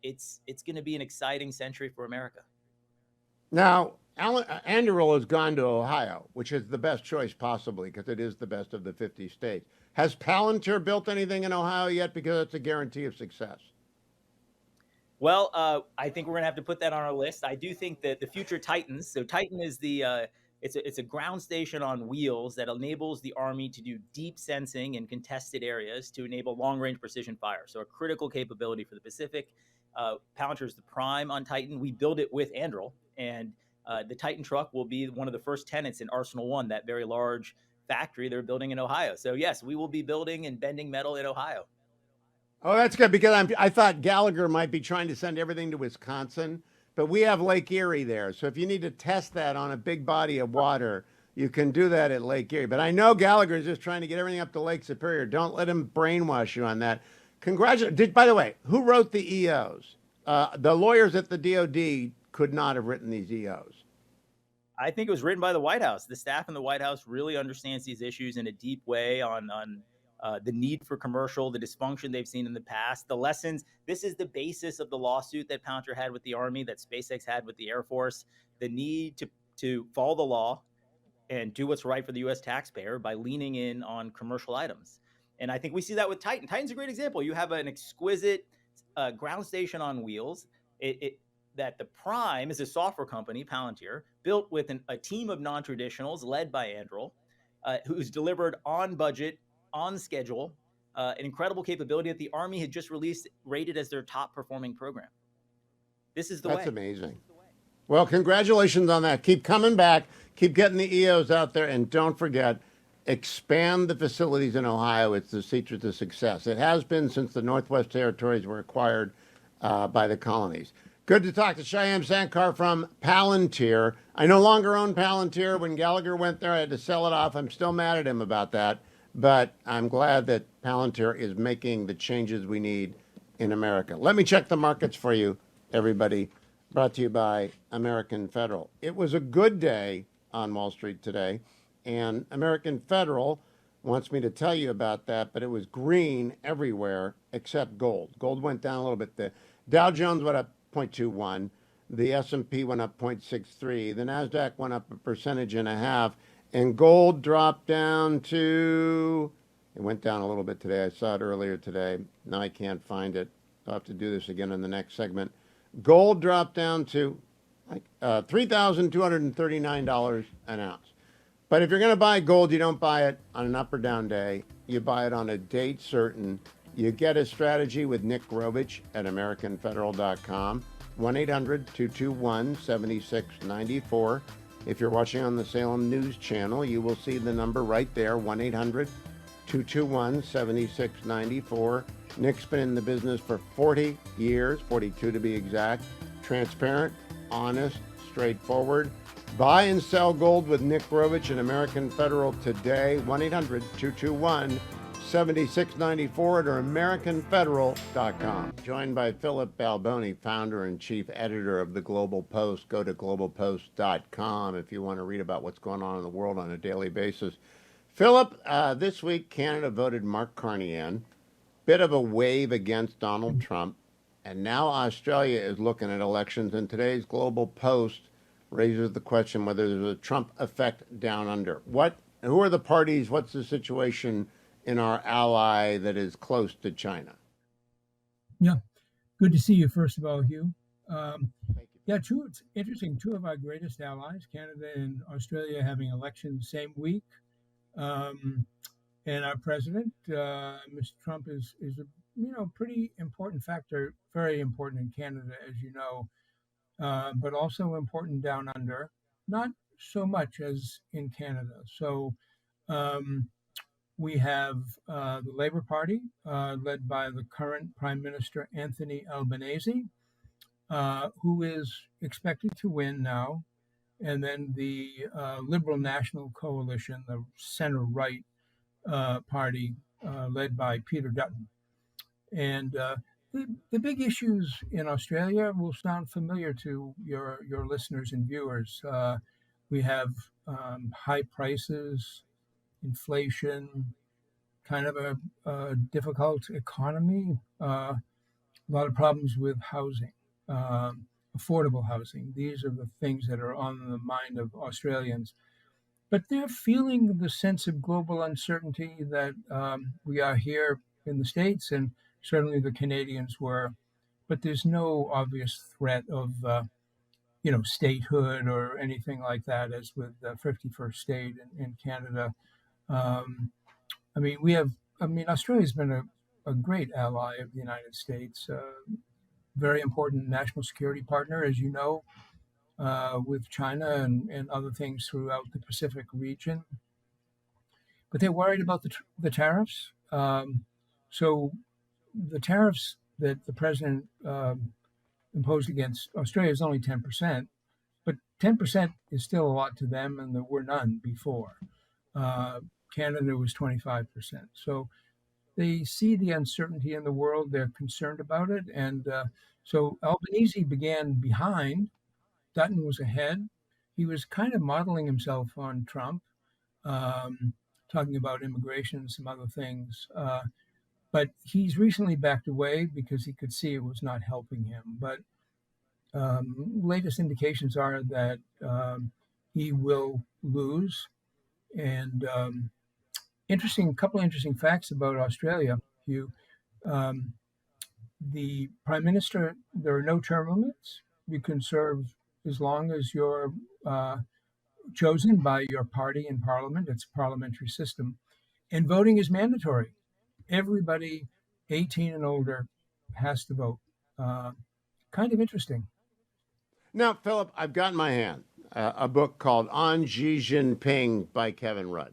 it's going to be an exciting century for America. Now, Anduril has gone to Ohio, which is the best choice possibly because it is the best of the 50 states. Has Palantir built anything in Ohio yet? Because it's a guarantee of success. Well, I think we're going to have to put that on our list. I do think that the future Titans, so Titan is it's a ground station on wheels that enables the Army to do deep sensing in contested areas to enable long-range precision fire. So a critical capability for the Pacific. Palantir is the prime on Titan. We build it with Anduril, and the Titan truck will be one of the first tenants in Arsenal 1, that very large factory they're building in Ohio. So yes, we will be building and bending metal in Ohio. Oh, that's good, because I thought Gallagher might be trying to send everything to Wisconsin, but we have Lake Erie there. So if you need to test that on a big body of water, you can do that at Lake Erie. But I know Gallagher is just trying to get everything up to Lake Superior. Don't let him brainwash you on that. Congratulations. By the way, who wrote the EOs? The lawyers at the DOD could not have written these EOs. I think it was written by the White House. The staff in the White House really understands these issues in a deep way on the need for commercial, the dysfunction they've seen in the past, the lessons. This is the basis of the lawsuit that Palantir had with the Army, that SpaceX had with the Air Force, the need to follow the law and do what's right for the U.S. taxpayer by leaning in on commercial items. And I think we see that with Titan. Titan's a great example. You have an exquisite ground station on wheels. That the Prime is a software company, Palantir, built with a team of non-traditionals led by Andrew, who's delivered on budget, on schedule, an incredible capability that the Army had just released, rated as their top performing program. This is the way. That's amazing. Well, congratulations on that. Keep coming back. Keep getting the EOs out there. And don't forget, expand the facilities in Ohio. It's the secret to success. It has been since the Northwest Territories were acquired by the colonies. Good to talk to Shyam Sankar from Palantir. I no longer own Palantir. When Gallagher went there, I had to sell it off. I'm still mad at him about that. But I'm glad that Palantir is making the changes we need in America. Let me check the markets for you, everybody. Brought to you by American Federal. It was a good day on Wall Street today, and American Federal wants me to tell you about that, but it was green everywhere except gold. Gold went down a little bit. The Dow Jones went up 0.21. The S&P went up 0.63. The NASDAQ went up 1.5%, and gold dropped down to, it went down a little bit today. I saw it earlier today. Now I can't find it. I'll have to do this again in the next segment. Gold dropped down to $3,239 an ounce. But if you're going to buy gold, you don't buy it on an up or down day. You buy it on a date certain. You get a strategy with Nick Grovich at AmericanFederal.com. 1-800-221-7694. If you're watching on the Salem News Channel, you will see the number right there, 1-800-221-7694. Nick's been in the business for 40 years, 42 to be exact. Transparent, honest, straightforward. Buy and sell gold with Nick Grovich and American Federal today. 1-800-221-7694 or AmericanFederal.com. Joined by Philip Balboni, founder and chief editor of the Global Post. Go to globalpost.com if you want to read about what's going on in the world on a daily basis. Philip, this week Canada voted Mark Carney in. Bit of a wave against Donald Trump. And now Australia is looking at elections, and today's Global Post raises the question whether there's a Trump effect down under. Who are the parties? What's the situation in our ally that is close to China? Yeah, good to see you, first of all, Hugh. Thank you. Yeah, it's interesting. Two of our greatest allies, Canada and Australia, having elections the same week. And our president, Mr. Trump, is a pretty important factor, very important in Canada, as you know, but also important down under, not so much as in Canada. So we have the Labour Party, led by the current Prime Minister Anthony Albanese, who is expected to win now, and then the Liberal National Coalition, the center-right party, led by Peter Dutton. And the big issues in Australia will sound familiar to your listeners and viewers. We have high prices, inflation, kind of a difficult economy, a lot of problems with housing, affordable housing. These are the things that are on the mind of Australians. But they're feeling the sense of global uncertainty that we are here in the States, and certainly the Canadians were. But there's no obvious threat of, statehood or anything like that, as with the 51st state in Canada. Australia's been a great ally of the United States, very important national security partner, as you know, with China and other things throughout the Pacific region. But they're worried about the tariffs. So the tariffs that the president imposed against Australia is only 10%, but 10% is still a lot to them, and there were none before. Canada was 25%. So they see the uncertainty in the world. They're concerned about it. And so Albanese began behind. Dutton was ahead. He was kind of modeling himself on Trump, talking about immigration and some other things. But he's recently backed away because he could see it was not helping him. But latest indications are that he will lose. And couple of interesting facts about Australia, Hugh. Um, the prime minister, there are no term limits. You can serve as long as you're chosen by your party in parliament. It's a parliamentary system. And voting is mandatory. Everybody 18 and older has to vote. Uh, Kind of interesting. Now, Philip, I've got in my hand a book called On Xi Jinping by Kevin Rudd.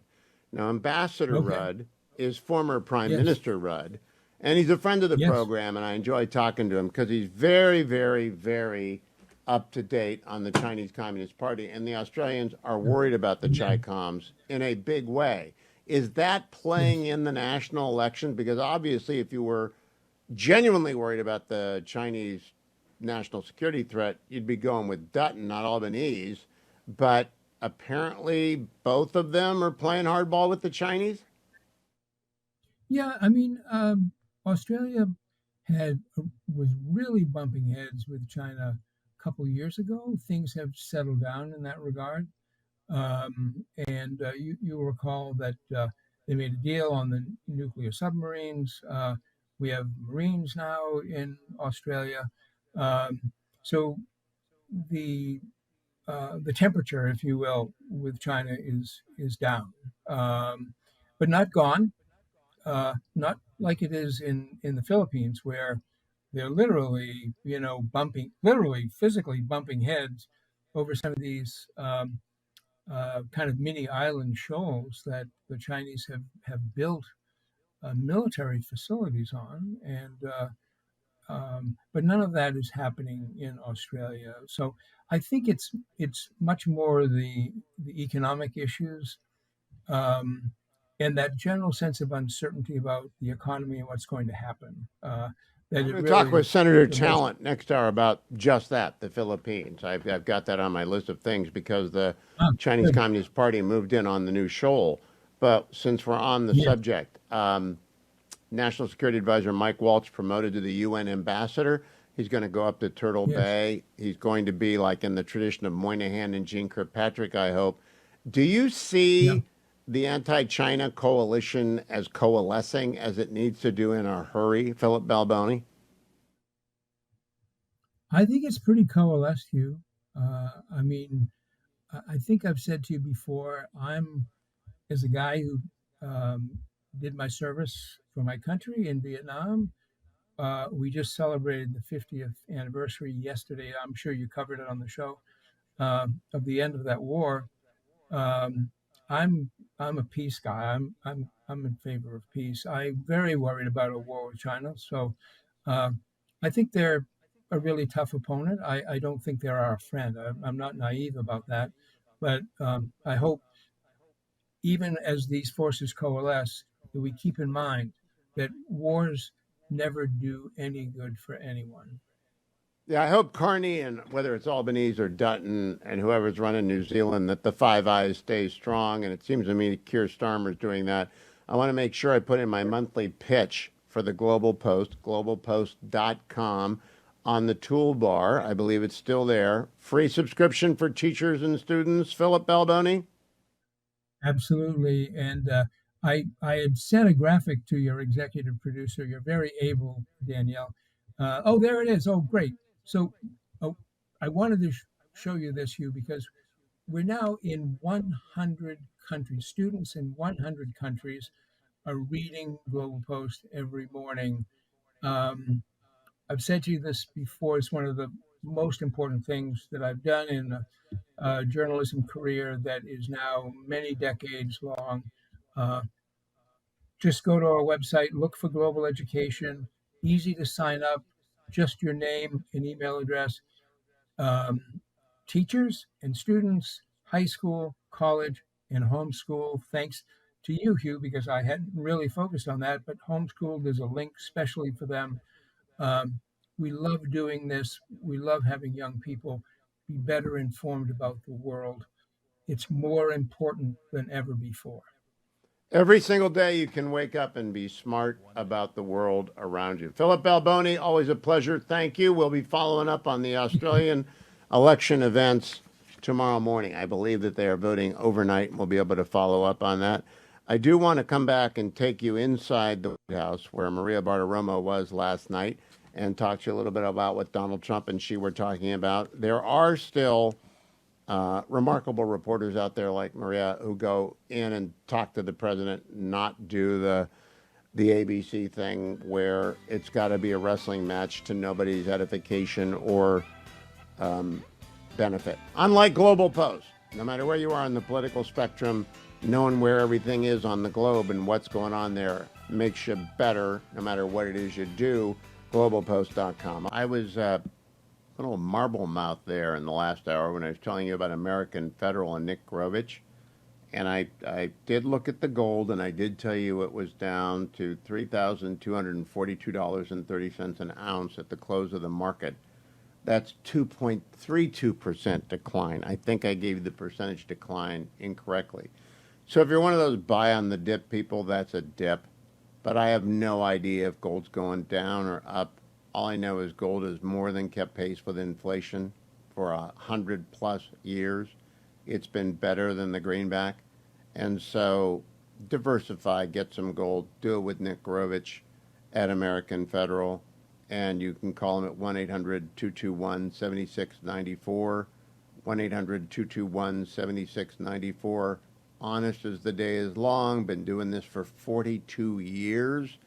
Now, Ambassador Okay. Rudd is former Prime Yes. Minister Rudd, and he's a friend of the Yes. program, and I enjoy talking to him because he's very, very, very up to date on the Chinese Communist Party, and the Australians are worried about the Chi-Coms in a big way. Is that playing in the national election? Because obviously, if you were genuinely worried about the Chinese national security threat, you'd be going with Dutton, not Albanese. But apparently, both of them are playing hardball with the Chinese. Yeah, I mean, Australia was really bumping heads with China a couple years ago. Things have settled down in that regard. And you'll recall that they made a deal on the nuclear submarines. We have Marines now in Australia. So the the temperature, if you will, with China is down, but not gone. Not like it is in the Philippines, where they're literally, literally physically bumping heads over some of these kind of mini island shoals that the Chinese have built military facilities on, and but none of that is happening in Australia. So I think it's much more the economic issues, um, and that general sense of uncertainty about the economy and what's going to happen. That I'm it going to really talk with is Senator the most. Talent next hour about just that, the Philippines. I've got that on my list of things because the Ah, Chinese good. Communist Party moved in on the new shoal. But since we're on the Yes. subject, National Security Advisor Mike Waltz promoted to the UN ambassador. He's going to go up to Turtle Yes. Bay. He's going to be like in the tradition of Moynihan and Jeane Kirkpatrick, I hope. Do you Yeah. see the anti-China coalition as coalescing as it needs to do in a hurry, Philip Balboni? I think it's pretty coalesced, Hugh. I mean, I think I've said to you before, I'm, as a guy who did my service for my country in Vietnam, we just celebrated the 50th anniversary yesterday. I'm sure you covered it on the show, of the end of that war. Um, I'm I'm a peace guy. I'm in favor of peace. I'm very worried about a war with China. So uh, I think they're a really tough opponent. I don't think they're our friend. I'm not naive about that. But I hope, even as these forces coalesce, that we keep in mind that wars never do any good for anyone. Yeah, I hope Carney and whether it's Albanese or Dutton and whoever's running New Zealand, that the Five Eyes stays strong. And it seems to me Keir Starmer's doing that. I want to make sure I put in my monthly pitch for the Global Post, globalpost.com, on the toolbar. I believe it's still there. Free subscription for teachers and students. Philip Balboni? Absolutely. And I had sent a graphic to your executive producer. You're very able, Danielle. Oh, there it is. Oh, great. So oh, I wanted to show you this, Hugh, because we're now in 100 countries. Students in 100 countries are reading Global Post every morning. Um, I've said to you this before. It's one of the most important things that I've done in a journalism career that is now many decades long. Uh, just go to our website, look for Global Education, easy to sign up, just your name and email address. Um, Teachers and students, high school, college, and homeschool. Thanks to you, Hugh, because I hadn't really focused on that, but homeschool, there's a link specially for them. Um, we love doing this. We love having young people be better informed about the world. It's more important than ever before. Every single day you can wake up and be smart about the world around you. Philip Balboni, always a pleasure. Thank you. We'll be following up on the Australian election events tomorrow morning. I believe that they are voting overnight, and we'll be able to follow up on that. I do want to come back and take you inside the White House, where Maria Bartiromo was last night, and talk to you a little bit about what Donald Trump and she were talking about. There are still remarkable reporters out there like Maria who go in and talk to the president, not do the ABC thing where it's got to be a wrestling match to nobody's edification or benefit. Unlike Global Post, no matter where you are on the political spectrum, knowing where everything is on the globe and what's going on there makes you better no matter what it is you do. Globalpost.com. I was a little marble mouth there in the last hour when I was telling you about American Federal and Nick Grovich. And I did look at the gold, and I did tell you it was down to $3,242.30 an ounce at the close of the market. That's 2.32% decline. I think I gave you the percentage decline incorrectly. So if you're one of those buy on the dip people, that's a dip. But I have no idea if gold's going down or up. All I know is gold has more than kept pace with inflation for 100+ years. It's been better than the greenback. And so diversify, get some gold, do it with Nick Grovich at American Federal. And you can call him at 1-800-221-7694, 1-800-221-7694. Honest as the day is long, been doing this for 42 years.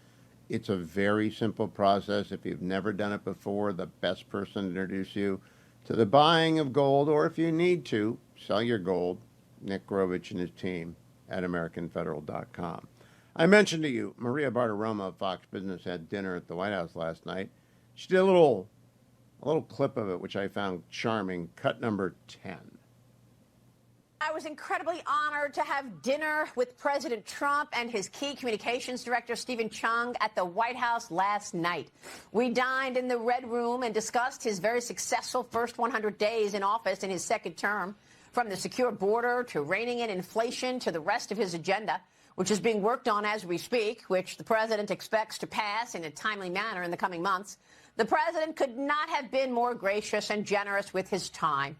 It's a very simple process. If you've never done it before, the best person to introduce you to the buying of gold, or if you need to, sell your gold, Nick Grovich and his team at AmericanFederal.com. I mentioned to you, Maria Bartiromo of Fox Business had dinner at the White House last night. She did a little clip of it, which I found charming, cut number 10. I was incredibly honored to have dinner with President Trump and his key communications director, Stephen Chung, at the White House last night. We dined in the Red Room and discussed his very successful first 100 days in office in his second term, from the secure border to reining in inflation to the rest of his agenda, which is being worked on as we speak, which the president expects to pass in a timely manner in the coming months. The president could not have been more gracious and generous with his time.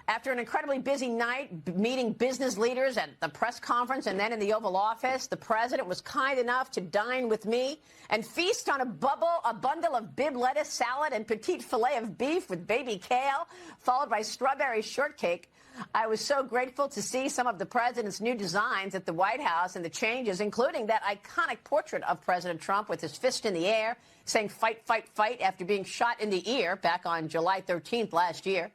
After an incredibly busy night meeting business leaders at the press conference and then in the Oval Office, the president was kind enough to dine with me and feast on a bundle of Bibb lettuce salad and petite filet of beef with baby kale, followed by strawberry shortcake. I was so grateful to see some of the president's new designs at the White House and the changes, including that iconic portrait of President Trump with his fist in the air, saying fight, fight, fight after being shot in the ear back on July 13th last year.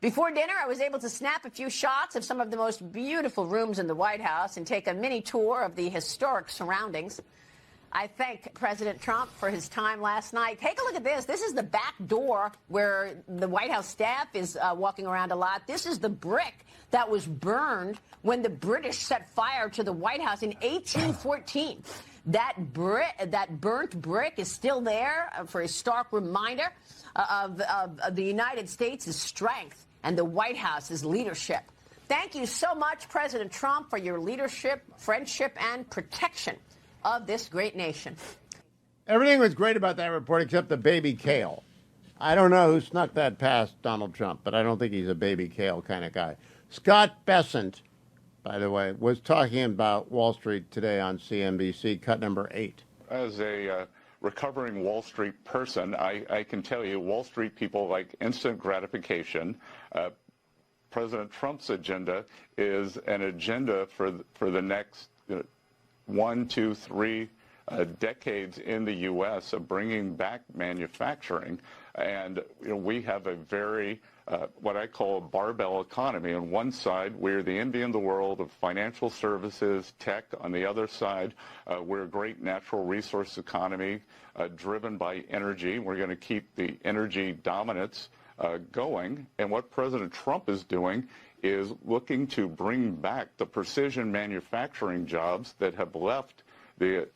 Before dinner, I was able to snap a few shots of some of the most beautiful rooms in the White House and take a mini tour of the historic surroundings. I thank President Trump for his time last night. Take a look at this. This is the back door where the White House staff is walking around a lot. This is the brick that was burned when the British set fire to the White House in 1814. That burnt brick is still there for a stark reminder of the United States' strength and the White House's leadership. Thank you so much, President Trump, for your leadership, friendship, and protection of this great nation. Everything was great about that report except the baby kale. I don't know who snuck that past Donald Trump, but I don't think he's a baby kale kind of guy. Scott Bessent, by the way, was talking about Wall Street today on CNBC, cut number 8. As a recovering Wall Street person, I can tell you Wall Street people like instant gratification. President Trump's agenda is an agenda for the next 1, 2, 3 decades in the U.S. of bringing back manufacturing. And we have a very, what I call a barbell economy. On one side, we're the envy in the world of financial services, tech. On the other side, we're a great natural resource economy driven by energy. We're going to keep the energy dominance going. And what President Trump is doing is looking to bring back the precision manufacturing jobs that have left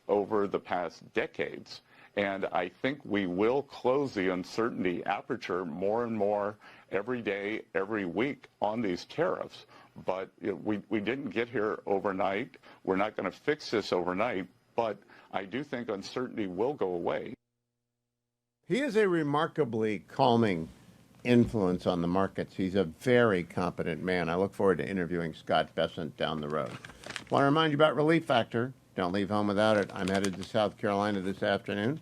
over the past decades. And I think we will close the uncertainty aperture more and more every day, every week on these tariffs. But we didn't get here overnight. We're not going to fix this overnight. But I do think uncertainty will go away. He is a remarkably calming influence on the markets. He's a very competent man. I look forward to interviewing Scott Bessent down the road. Want to remind you about Relief Factor. Don't leave home without it. I'm headed to South Carolina this afternoon,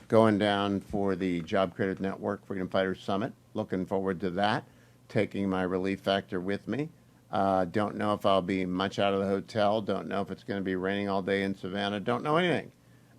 going down for the Job Creators Network Freedom Fighters Summit. Looking forward to that, taking my Relief Factor with me. Don't know if I'll be much out of the hotel. Don't know if it's going to be raining all day in Savannah. Don't know anything.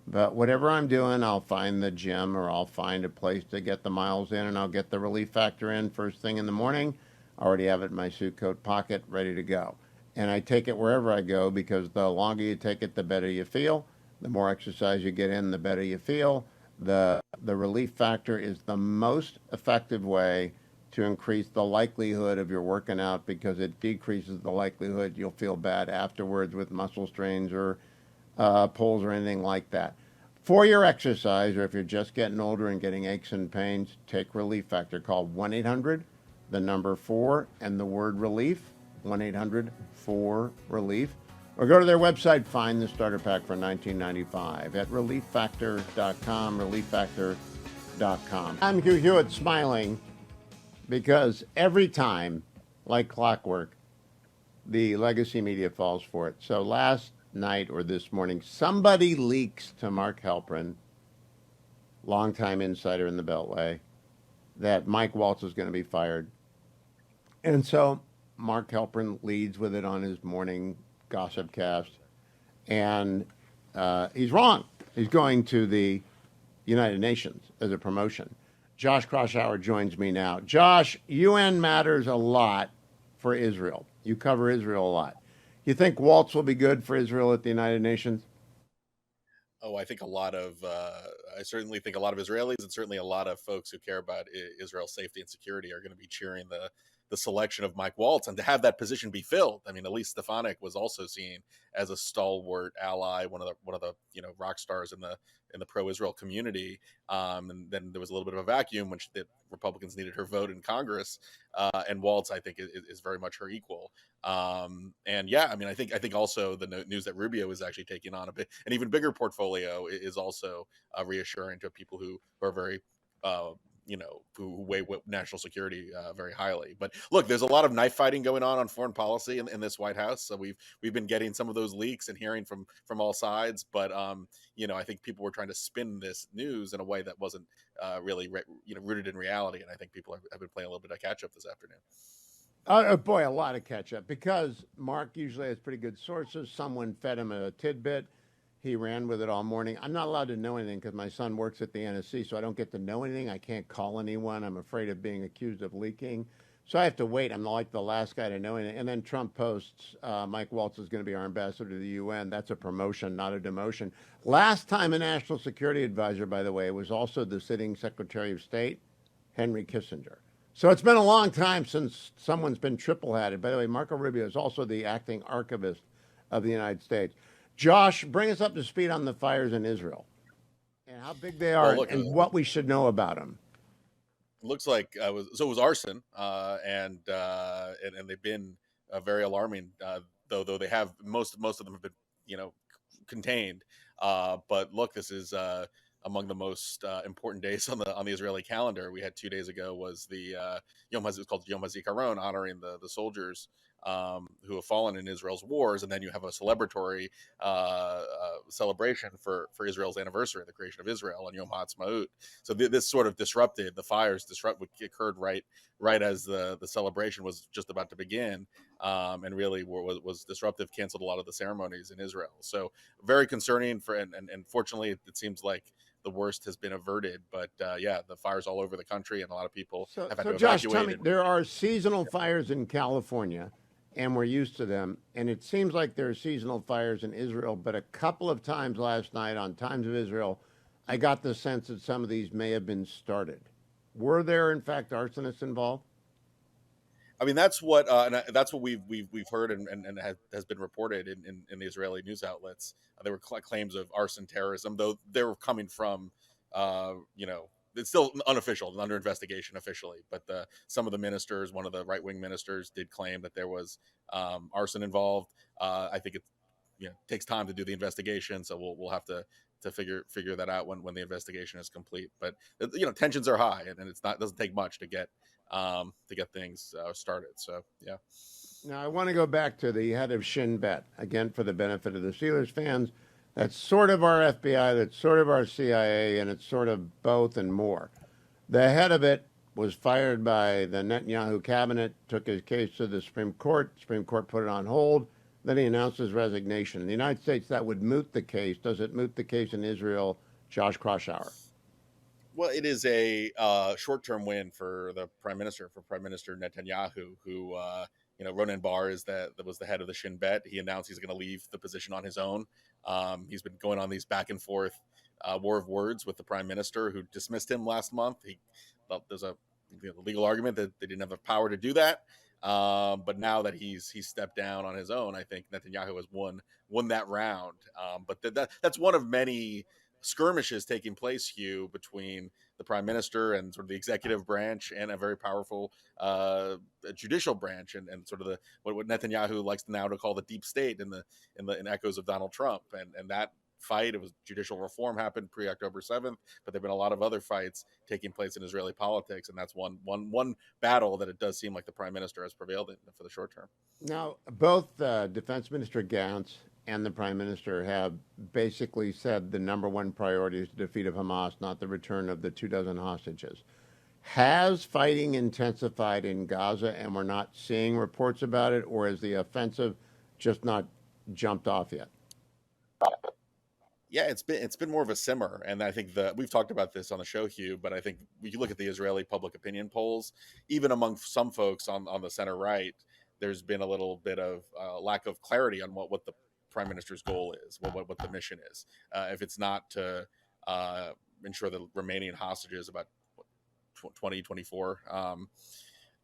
But whatever I'm doing, I'll find the gym or I'll find a place to get the miles in, and I'll get the Relief Factor in first thing in the morning. I already have it in my suit coat pocket, ready to go. And I take it wherever I go because the longer you take it, the better you feel. The more exercise you get in, the better you feel. The Relief Factor is the most effective way to increase the likelihood of your working out because it decreases the likelihood you'll feel bad afterwards with muscle strains or pulls or anything like that. For your exercise, or if you're just getting older and getting aches and pains, take Relief Factor. Call 1-800, the number 4, and the word relief, 1-800-4-RELIEF. Or go to their website, find the starter pack for $19.95 at relieffactor.com, relieffactor.com. I'm Hugh Hewitt, smiling because every time, like clockwork, the legacy media falls for it. So last night or this morning, somebody leaks to Mark Halperin, longtime insider in the Beltway, that Mike Waltz is going to be fired. And so Mark Halperin leads with it on his morning gossip cast. And he's wrong. He's going to the United Nations as a promotion. Josh Kroshauer joins me now. Josh, UN matters a lot for Israel. You cover Israel a lot. You think Waltz will be good for Israel at the United Nations? Oh, I think I certainly think a lot of Israelis and certainly a lot of folks who care about Israel's safety and security are going to be cheering the selection of Mike Waltz, and to have that position be filled. I mean, Elise Stefanik was also seen as a stalwart ally, one of the rock stars in the pro-Israel community. And then there was a little bit of a vacuum when the Republicans needed her vote in Congress. And Waltz, I think, is very much her equal. And yeah, I mean, I think also the news that Rubio is actually taking on an even bigger portfolio is also reassuring to people who are very who weigh national security very highly. But look, there's a lot of knife fighting going on foreign policy in this White House. So we've been getting some of those leaks and hearing from all sides. But I think people were trying to spin this news in a way that wasn't really rooted in reality. And I think people have been playing a little bit of catch up this afternoon. Oh boy, a lot of catch up because Mark usually has pretty good sources. Someone fed him a tidbit. He ran with it all morning. I'm not allowed to know anything because my son works at the NSC, so I don't get to know anything. I can't call anyone. I'm afraid of being accused of leaking. So I have to wait. I'm like the last guy to know anything. And then Trump posts, Mike Waltz is going to be our ambassador to the UN. That's a promotion, not a demotion. Last time a national security advisor, by the way, was also the sitting Secretary of State, Henry Kissinger. So it's been a long time since someone's been triple-hatted. By the way, Marco Rubio is also the acting archivist of the United States. Josh, bring us up to speed on the fires in Israel and how big they are and what we should know about them. It looks like it was arson, and they've been very alarming. Though they have most of them have been contained. But look, this is among the most important days on the Israeli calendar. We had 2 days ago was the it's called Yom HaZikaron, honoring the soldiers who have fallen in Israel's wars, and then you have a celebratory celebration for Israel's anniversary, the creation of Israel, on Yom HaAtzmaut. So this sort of disrupted the fires. Occurred right as the celebration was just about to begin, and really was disruptive. Canceled a lot of the ceremonies in Israel. So very concerning and fortunately, it seems like the worst has been averted. But the fires all over the country, and a lot of people have had to Josh, evacuate. tell me, there are seasonal fires in California, and we're used to them. And it seems like there are seasonal fires in Israel, but a couple of times last night on Times of Israel, I got the sense that some of these may have been started. Were there, in fact, arsonists involved? I mean, that's what we've heard and has been reported in the Israeli news outlets. There were claims of arson terrorism, though they were coming from, it's still unofficial and under investigation officially. But some of the ministers, one of the right-wing ministers, did claim that there was arson involved. I think it takes time to do the investigation, so we'll have to figure that out when the investigation is complete. But tensions are high, and doesn't take much to get to get things started. So, yeah. Now, I want to go back to the head of Shin Bet, again, for the benefit of the Steelers fans. That's sort of our FBI, that's sort of our CIA, and it's sort of both and more. The head of it was fired by the Netanyahu cabinet, took his case to the Supreme Court. Supreme Court put it on hold. Then he announced his resignation. In the United States, that would moot the case. Does it moot the case in Israel? Josh Kraushaar. Well, it is a short-term win for the Prime Minister, Netanyahu, who, Ronen Bar was the head of the Shin Bet. He announced he's going to leave the position on his own. He's been going on these back and forth war of words with the Prime Minister, who dismissed him last month. He thought there's a legal argument that they didn't have the power to do that. But now that he's stepped down on his own, I think Netanyahu has won that round. But that's one of many skirmishes taking place, Hugh, between the Prime Minister and sort of the executive branch and a very powerful judicial branch, and sort of what Netanyahu likes now to call the deep state in echoes of Donald Trump, and that fight. It was judicial reform happened pre-October 7th, but there've been a lot of other fights taking place in Israeli politics, and that's one battle that it does seem like the Prime Minister has prevailed in for the short term. Now, both Defense Minister Gantz and the Prime Minister have basically said the number one priority is the defeat of Hamas, not the return of the 24 hostages. Has fighting intensified in Gaza and we're not seeing reports about it, or is the offensive just not jumped off yet? Yeah, it's been more of a simmer, and I think we've talked about this on the show, Hugh. But I think when you look at the Israeli public opinion polls, even among some folks on the center right, there's been a little bit of lack of clarity on what the Prime Minister's goal is, what the mission is. If it's not to ensure the remaining hostages, about 24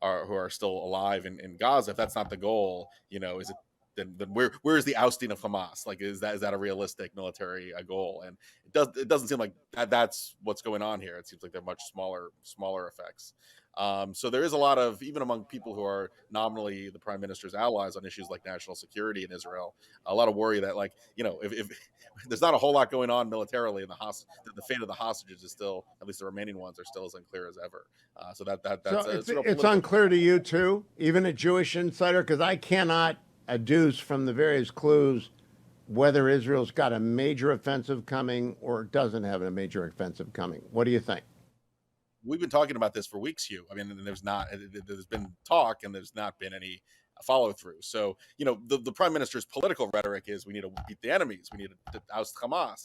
who are still alive in Gaza, if that's not the goal, is it? Then where is the ousting of Hamas? Like, is that a realistic military goal? And it doesn't seem like that's what's going on here. It seems like they're much smaller effects. So there is a lot of, even among people who are nominally the Prime Minister's allies on issues like national security in Israel, a lot of worry that, like, if there's not a whole lot going on militarily, and the fate of the hostages is still, at least the remaining ones, are still as unclear as ever. So it's unclear to you too, even a Jewish insider, because I cannot adduce from the various clues whether Israel's got a major offensive coming or doesn't have a major offensive coming. What do you think? We've been talking about this for weeks, Hugh. I mean, there's been talk and there's not been any follow through. So, the Prime Minister's political rhetoric is we need to beat the enemies. We need to oust Hamas.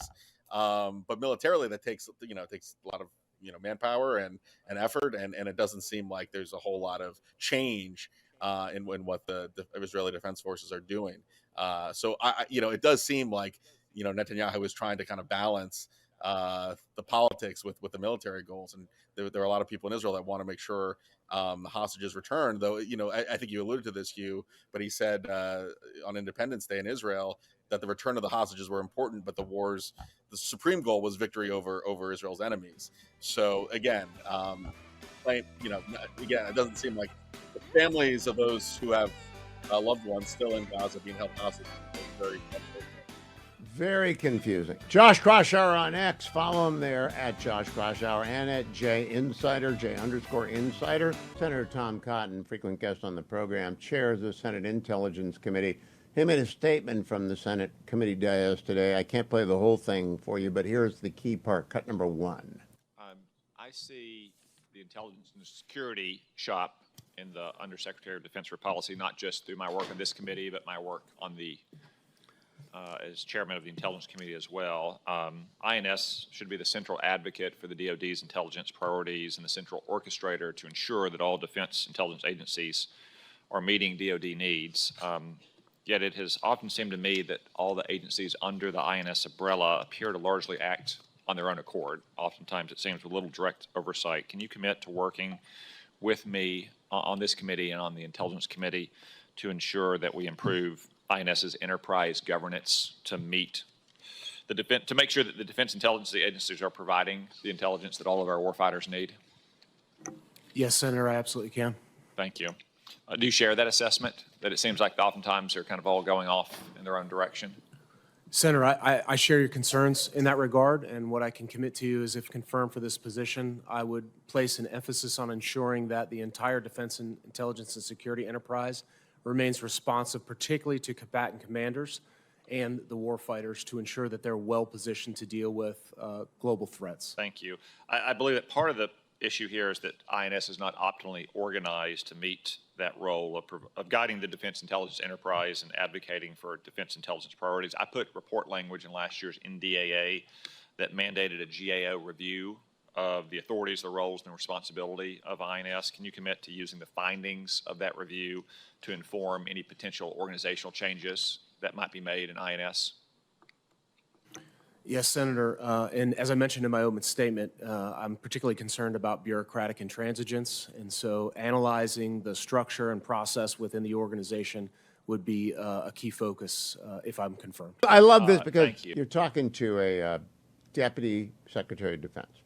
But militarily, that takes a lot of, manpower and effort. And it doesn't seem like there's a whole lot of change in what the Israeli Defense Forces are doing. So it does seem like, Netanyahu is trying to kind of balance the politics with the military goals. And there are a lot of people in Israel that want to make sure the hostages return, though. I think you alluded to this, Hugh, but he said on Independence Day in Israel that the return of the hostages were important, but the supreme goal was victory over Israel's enemies. So again, it doesn't seem like the families of those who have loved ones still in Gaza being held hostage is very confusing. Josh Kraushaar on X. Follow him there at Josh Kraushaar and at @Insider, J_Insider. Senator Tom Cotton, frequent guest on the program, chairs the Senate Intelligence Committee. He made a statement from the Senate committee dais today. I can't play the whole thing for you, but here's the key part, cut number 1. I see the intelligence and security shop in the Undersecretary of Defense for Policy, not just through my work on this committee, but my work on as chairman of the Intelligence Committee as well. INS should be the central advocate for the DoD's intelligence priorities and the central orchestrator to ensure that all defense intelligence agencies are meeting DoD needs. Yet it has often seemed to me that all the agencies under the INS umbrella appear to largely act on their own accord. Oftentimes it seems with little direct oversight. Can you commit to working with me on this committee and on the Intelligence Committee to ensure that we improve INS's enterprise governance to meet to make sure that the defense intelligence agencies are providing the intelligence that all of our warfighters need? Yes, Senator, I absolutely can. Thank you. Do you share that assessment, that it seems like oftentimes they're kind of all going off in their own direction? Senator, I share your concerns in that regard, and what I can commit to you is, if confirmed for this position, I would place an emphasis on ensuring that the entire defense and intelligence and security enterprise remains responsive, particularly to combatant commanders and the warfighters, to ensure that they're well positioned to deal with global threats. Thank you. I believe that part of the issue here is that INS is not optimally organized to meet that role of guiding the defense intelligence enterprise and advocating for defense intelligence priorities. I put report language in last year's NDAA that mandated a GAO review of the authorities, the roles, and the responsibility of INS. Can you commit to using the findings of that review to inform any potential organizational changes that might be made in INS? Yes, Senator. And as I mentioned in my opening statement, I'm particularly concerned about bureaucratic intransigence. And so analyzing the structure and process within the organization would be a key focus if I'm confirmed. I love this because you're talking to a Deputy Secretary of Defense,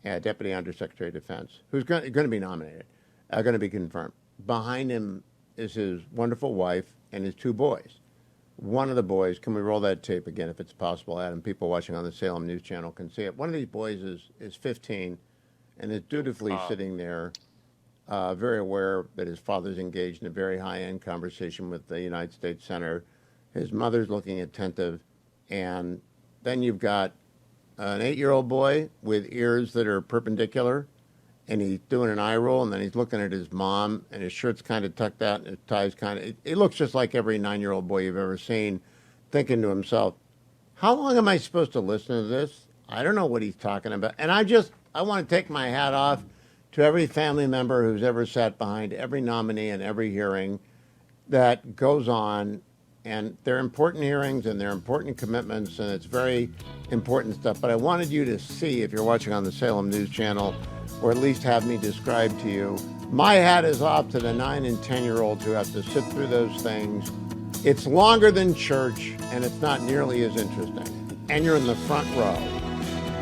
Deputy Undersecretary of Defense, who's going to be nominated, going to be confirmed. Behind him is his wonderful wife and his 2 boys. One of the boys, can we roll that tape again if it's possible, Adam? People watching on the Salem News Channel can see it. One of these boys is 15 and is dutifully sitting there, very aware that his father's engaged in a very high-end conversation with the United States Senator. His mother's looking attentive. And then you've got an 8-year-old boy with ears that are perpendicular, and he's doing an eye roll, and then he's looking at his mom, and his shirt's kind of tucked out, and his tie's kind of... It looks just like every 9-year-old boy you've ever seen, thinking to himself, how long am I supposed to listen to this? I don't know what he's talking about. And I want to take my hat off to every family member who's ever sat behind every nominee and every hearing that goes on. And they're important hearings, and they're important commitments, and it's very important stuff. But I wanted you to see, if you're watching on the Salem News Channel, or at least have me describe to you, my hat is off to the 9 and 10-year-olds who have to sit through those things. It's longer than church, and it's not nearly as interesting. And you're in the front row.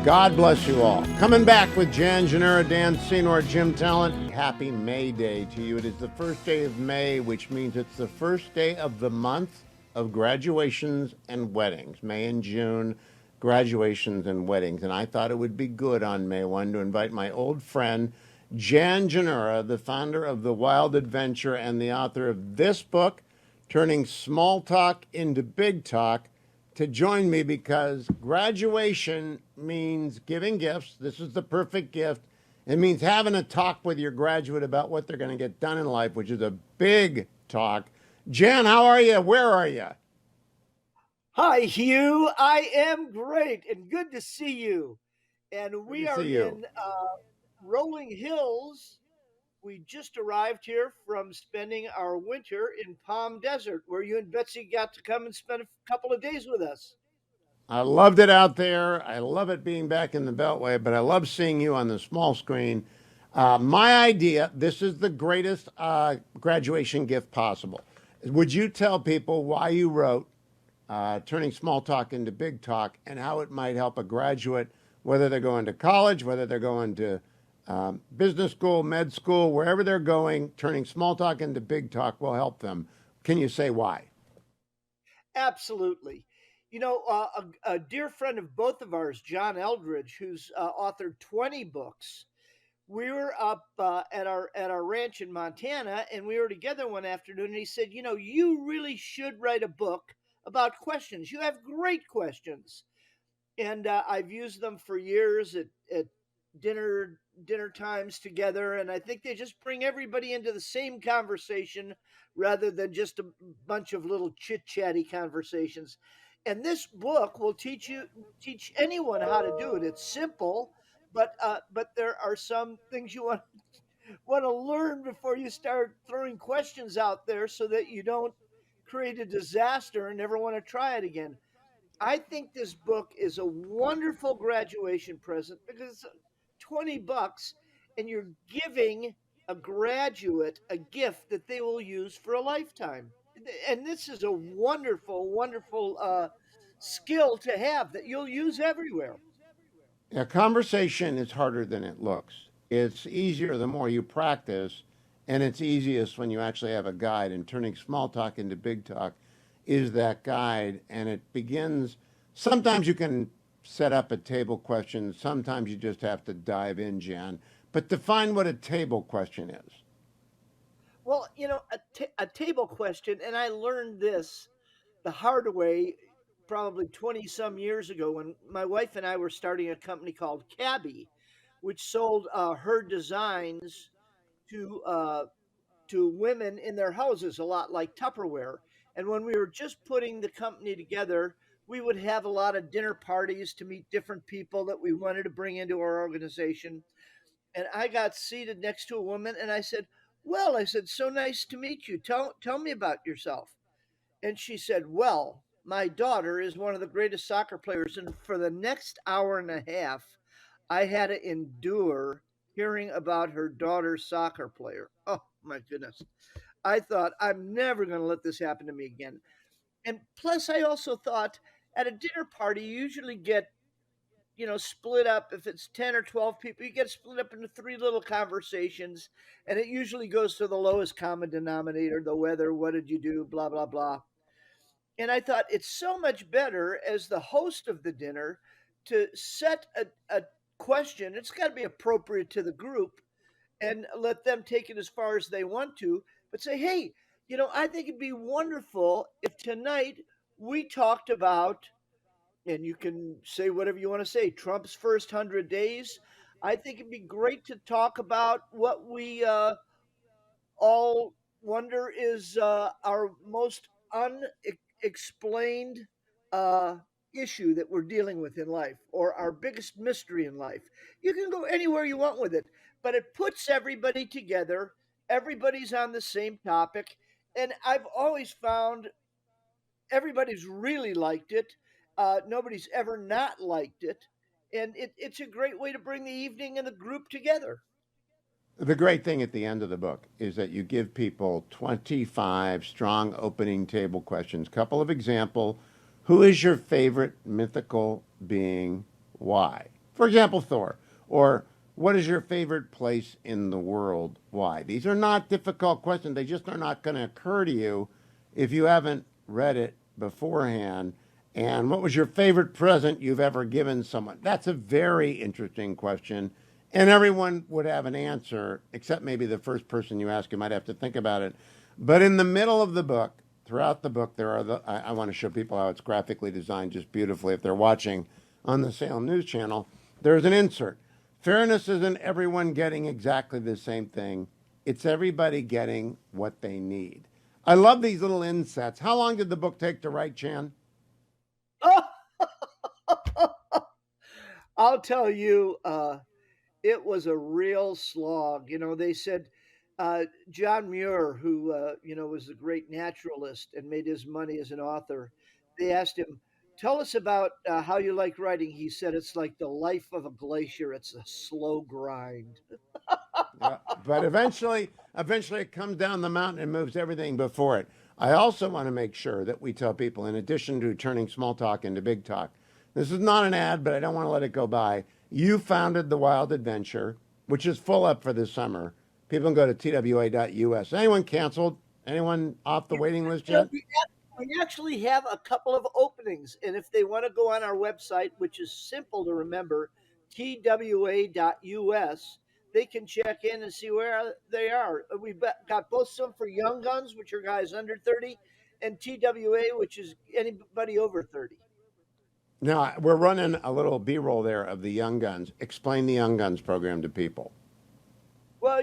God bless you all. Coming back with Jan Janera, Dan Senor, Jim Talent. Happy May Day to you. It is the first day of May, which means it's the first day of the month of graduations and weddings. May and June, graduations and weddings. And I thought it would be good on May 1 to invite my old friend, Jan Janera, the founder of The Wild Adventure and the author of this book, Turning Small Talk into Big Talk, to join me, because graduation means giving gifts. This is the perfect gift. It means having a talk with your graduate about what they're going to get done in life, which is a big talk. Jan, how are you? Where are you? Hi, Hugh. I am great, and good to see you. And we are in Rolling Hills. We just arrived here from spending our winter in Palm Desert, where you and Betsy got to come and spend a couple of days with us. I loved it out there. I love it being back in the Beltway, but I love seeing you on the small screen. My idea, this is the greatest graduation gift possible. Would you tell people why you wrote Turning Small Talk into Big Talk, and how it might help a graduate, whether they're going to college, whether they're going to business school, med school, wherever they're going, turning small talk into big talk will help them. Can you say why? Absolutely. You know, a dear friend of both of ours, John Eldridge, who's authored 20 books, we were up at our ranch in Montana, and we were together one afternoon, and he said, you know, you really should write a book about questions. You have great questions. And I've used them for years at dinner times together, and I think they just bring everybody into the same conversation rather than just a bunch of little chit-chatty conversations. And this book will teach anyone how to do it. It's simple, but there are some things you want to learn before you start throwing questions out there, so that you don't create a disaster and never want to try it again. I think this book is a wonderful graduation present, because it's $20 and you're giving a graduate a gift that they will use for a lifetime. And this is a wonderful, wonderful skill to have that you'll use everywhere. A conversation is harder than it looks. It's easier the more you practice, and it's easiest when you actually have a guide. And turning small talk into big talk is that guide, and it begins. Sometimes you can set up a table question. Sometimes you just have to dive in, Jan. But define what a table question is. Well, a table question, and I learned this the hard way probably 20 some years ago when my wife and I were starting a company called Cabby, which sold her designs to women in their houses, a lot like Tupperware. And when we were just putting the company together, we would have a lot of dinner parties to meet different people that we wanted to bring into our organization. And I got seated next to a woman and I said, "Well," I said, "so nice to meet you. Tell me about yourself." And she said, "Well, my daughter is one of the greatest soccer players." And for the next hour and a half, I had to endure hearing about her daughter's soccer player. Oh my goodness. I thought, I'm never going to let this happen to me again. And plus, I also thought at a dinner party, you usually get, split up. If it's 10 or 12 people, you get split up into three little conversations. And it usually goes to the lowest common denominator, the weather, what did you do, blah, blah, blah. And I thought it's so much better as the host of the dinner to set a question. It's got to be appropriate to the group and let them take it as far as they want to, but say, "Hey, I think it'd be wonderful if tonight we talked about," and you can say whatever you want to say, "Trump's first 100 days. I think it'd be great to talk about what we all wonder is our most unexplained uh, issue that we're dealing with in life, or our biggest mystery in life." You can go anywhere you want with it, but it puts everybody together. Everybody's on the same topic. And I've always found everybody's really liked it. Nobody's ever not liked it. And it's a great way to bring the evening and the group together. The great thing at the end of the book is that you give people 25 strong opening table questions. Couple of example. Who is your favorite mythical being? Why? For example, Thor. Or what is your favorite place in the world? Why? These are not difficult questions. They just are not going to occur to you if you haven't read it beforehand. And what was your favorite present you've ever given someone? That's a very interesting question. And everyone would have an answer, except maybe the first person you ask, you might have to think about it. But in the middle of the book, throughout the book, there are I want to show people how it's graphically designed just beautifully if they're watching on the Salem News Channel. There's an insert. Fairness isn't everyone getting exactly the same thing. It's everybody getting what they need. I love these little insets. How long did the book take to write, Chan? I'll tell you, it was a real slog. They said John Muir, who was a great naturalist and made his money as an author, they asked him, "Tell us about how you like writing." He said, "It's like the life of a glacier. It's a slow grind." But eventually it comes down the mountain and moves everything before it. I also want to make sure that we tell people, in addition to turning small talk into big talk, this is not an ad, but I don't want to let it go by. You founded the Wild Adventure, which is full up for this summer. People can go to twa.us. Anyone canceled? Anyone off the waiting list yet? We actually have a couple of openings. And if they want to go on our website, which is simple to remember, twa.us, they can check in and see where they are. We've got both some for young guns, which are guys under 30, and TWA, which is anybody over 30. Now, we're running a little B-roll there of the Young Guns. Explain the Young Guns program to people. Well,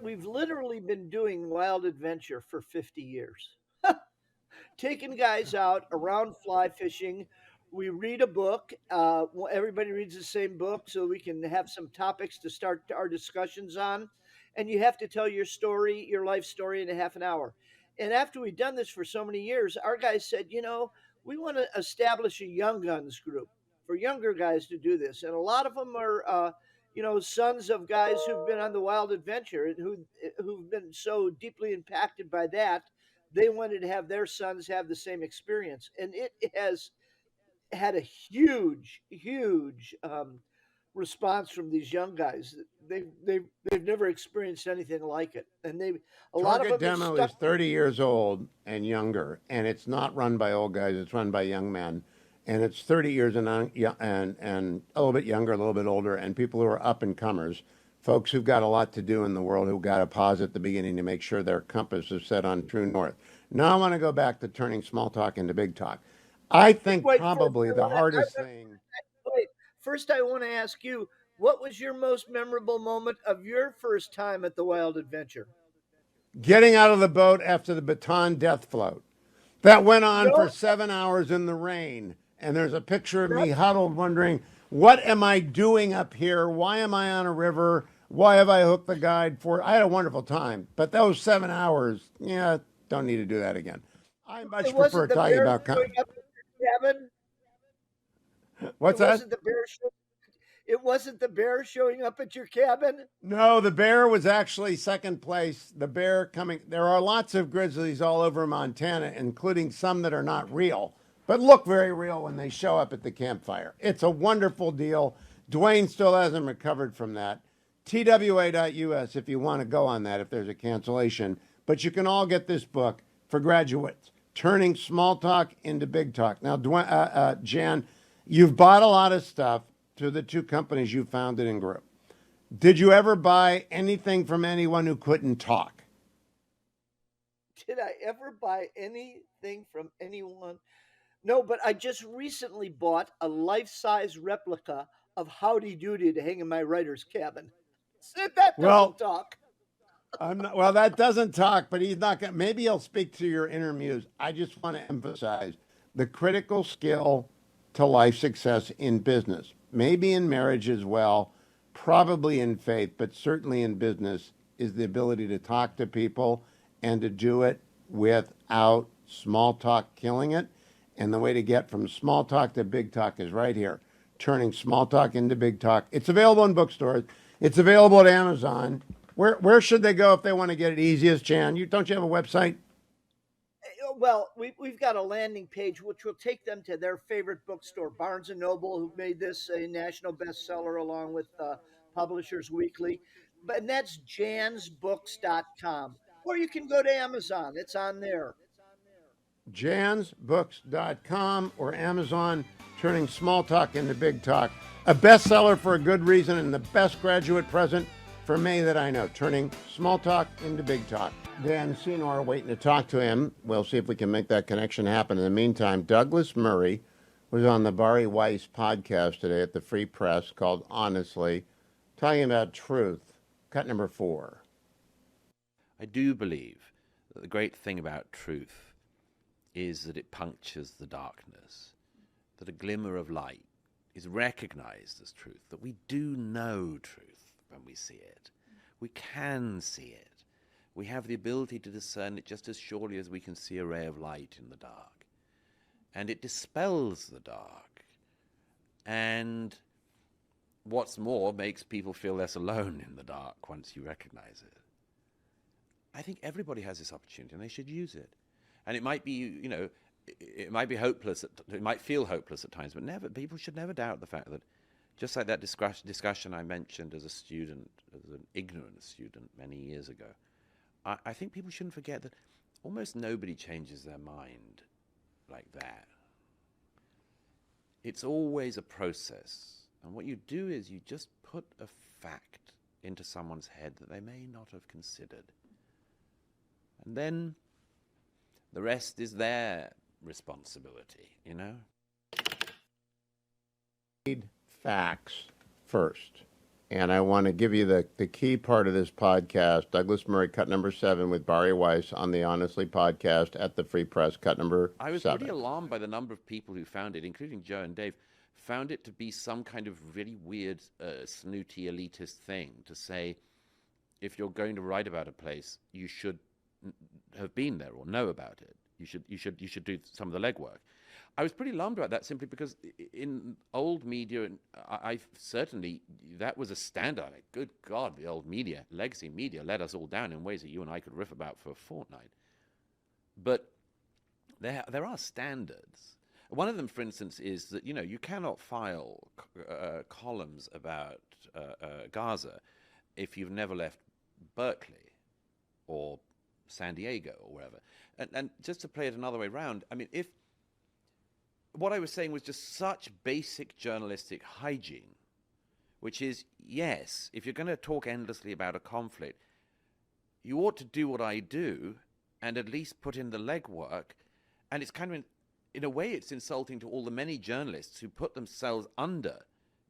we've literally been doing Wild Adventure for 50 years. Taking guys out around fly fishing. We read a book. Everybody reads the same book so we can have some topics to start our discussions on. And you have to tell your story, your life story, in a half an hour. And after we've done this for so many years, our guys said, we want to establish a young guns group for younger guys to do this. And a lot of them are, sons of guys who've been on the Wild Adventure and who've been so deeply impacted by that. They wanted to have their sons have the same experience. And it has had a huge response from these young guys. They've never experienced anything like it, and a lot of Target them Demo are is stuck. 30 years old and younger, and it's not run by old guys. It's run by young men, and it's 30 years and a little bit younger, a little bit older, and people who are up and comers, folks who've got a lot to do in the world, who've got to pause at the beginning to make sure their compass is set on true north. Now I want to go back to turning small talk into big talk. I think probably the hardest thing. Wait, first I want to ask you, what was your most memorable moment of your first time at the Wild Adventure? Getting out of the boat after the Baton death float. That went on No. for 7 hours in the rain. And there's a picture of me huddled wondering, what am I doing up here? Why am I on a river? Why have I hooked the guide for? I had a wonderful time. But those 7 hours, yeah, don't need to do that again. I much prefer talking about... showing up at your cabin? What's It that? wasn't the bear It wasn't the bear showing up at your cabin? No, the bear was actually second place. The bear coming. There are lots of grizzlies all over Montana, including some that are not real, but look very real when they show up at the campfire. It's a wonderful deal. Dwayne still hasn't recovered from that. TWA.us if you want to go on that if there's a cancellation. But you can all get this book for graduates, Turning Small Talk into Big Talk. Now, Jan, you've bought a lot of stuff to the two companies you founded and grew. Did you ever buy anything from anyone who couldn't talk? Did I ever buy anything from anyone? No, but I just recently bought a life-size replica of Howdy Doody to hang in my writer's cabin. That doesn't talk. I'm not, well, that doesn't talk, but he's not going to. Maybe he'll speak to your inner muse. I just want to emphasize the critical skill to life success in business, maybe in marriage as well, probably in faith, but certainly in business, is the ability to talk to people and to do it without small talk killing it. And the way to get from small talk to big talk is right here, Turning Small Talk into Big Talk. It's available in bookstores. It's available at Amazon. Where should they go if they want to get it easiest, Jan? Don't you have a website? Well, we've got a landing page which will take them to their favorite bookstore, Barnes & Noble, who made this a national bestseller along with Publishers Weekly. And that's jansbooks.com. Or you can go to Amazon. It's on there. jansbooks.com or Amazon, Turning Small Talk into Big Talk. A bestseller for a good reason and the best graduate present for me that I know, Turning Small Talk into Big Talk. Dan Senor waiting to talk to him. We'll see if we can make that connection happen. In the meantime, Douglas Murray was on the Bari Weiss podcast today at the Free Press called Honestly, talking about truth. Cut number 4. I do believe that the great thing about truth is that it punctures the darkness, that a glimmer of light is recognized as truth, that we do know truth when we see it. We can see it. We have the ability to discern it just as surely as we can see a ray of light in the dark. And it dispels the dark. And what's more, makes people feel less alone in the dark once you recognize it. I think everybody has this opportunity and they should use it. And it might be, it might be hopeless, it might feel hopeless at times, but people should never doubt the fact that just like that discussion I mentioned as a student, as an ignorant student many years ago, I think people shouldn't forget that almost nobody changes their mind like that. It's always a process. And what you do is you just put a fact into someone's head that they may not have considered. And then the rest is their responsibility, Need facts first. And I want to give you the key part of this podcast. Douglas Murray, cut number 7 with Bari Weiss on the Honestly podcast at the Free Press, cut number 7. I was pretty alarmed by the number of people who found it, including Joe and Dave, found it to be some kind of really weird, snooty, elitist thing to say, if you're going to write about a place, you should have been there or know about it. You should do some of the legwork. I was pretty alarmed about that simply because in old media, I certainly, that was a standout. Like, good God, the old media, legacy media, let us all down in ways that you and I could riff about for a fortnight. But there are standards. One of them, for instance, is that, you cannot file columns about Gaza if you've never left Berkeley or San Diego or wherever. And just to play it another way around, I mean, if what I was saying was just such basic journalistic hygiene, which is, yes, if you're going to talk endlessly about a conflict, you ought to do what I do and at least put in the legwork. And it's kind of, in a way, it's insulting to all the many journalists who put themselves under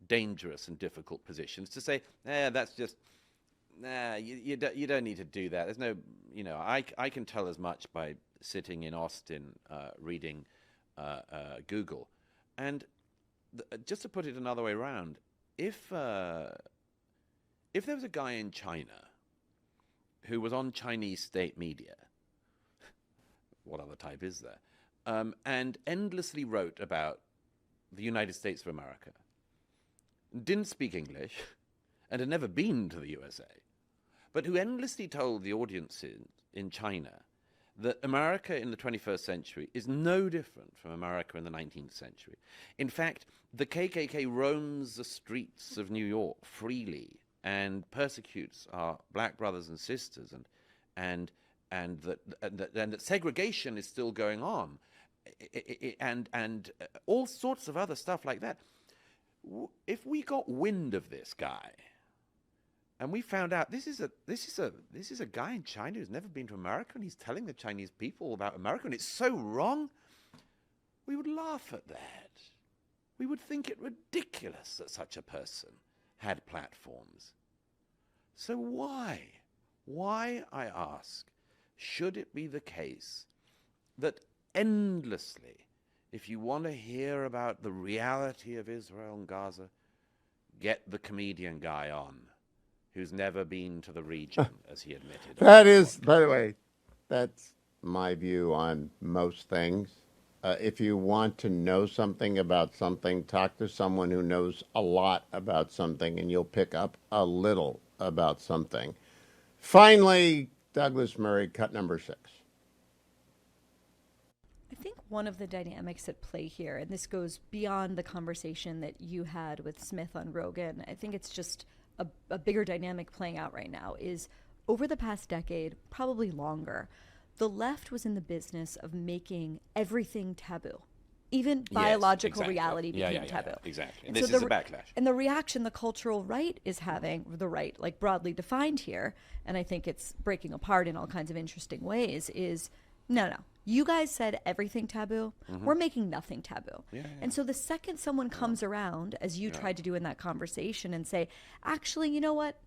dangerous and difficult positions to say, that's just, you don't need to do that. There's no, I can tell as much by sitting in Austin reading Google. And just to put it another way around, if there was a guy in China who was on Chinese state media, what other type is there, and endlessly wrote about the United States of America, didn't speak English, and had never been to the USA, but who endlessly told the audiences in China that America in the 21st century is no different from America in the 19th century. In fact, the KKK roams the streets of New York freely and persecutes our black brothers and sisters, and that segregation is still going on, and all sorts of other stuff like that. If we got wind of this guy, and we found out this is a guy in China who's never been to America, and he's telling the Chinese people about America, and it's so wrong, we would laugh at that. We would think it ridiculous that such a person had platforms. So why, I ask, should it be the case that endlessly, if you want to hear about the reality of Israel and Gaza, get the comedian guy on, who's never been to the region, as he admitted. That is, by the way, that's my view on most things. If you want to know something about something, talk to someone who knows a lot about something, and you'll pick up a little about something. Finally, Douglas Murray, cut number 6. I think one of the dynamics at play here, and this goes beyond the conversation that you had with Smith on Rogan, I think it's just a bigger dynamic playing out right now, is over the past decade, probably longer, the left was in the business of making everything taboo. Even biological reality became taboo. Exactly. And This so is a backlash. And the reaction the cultural right is having, the right, like broadly defined here, and I think it's breaking apart in all kinds of interesting ways, is no. You guys said everything taboo. We're making nothing taboo. And so the second someone comes around, as you tried to do in that conversation, and say, actually, you know what?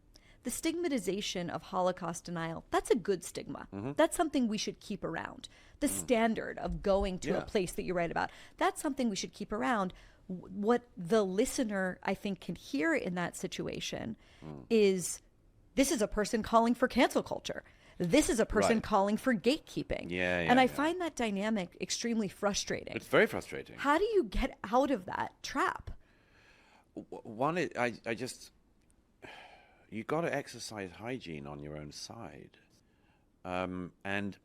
The stigmatization of Holocaust denial, that's a good stigma. That's something we should keep around. The standard of going to a place that you write about, that's something we should keep around. What the listener, I think, can hear in that situation is, this is a person calling for cancel culture. This is a person calling for gatekeeping. And I find that dynamic extremely frustrating. It's very frustrating. How do you get out of that trap? One, I just... You got to exercise hygiene on your own side. And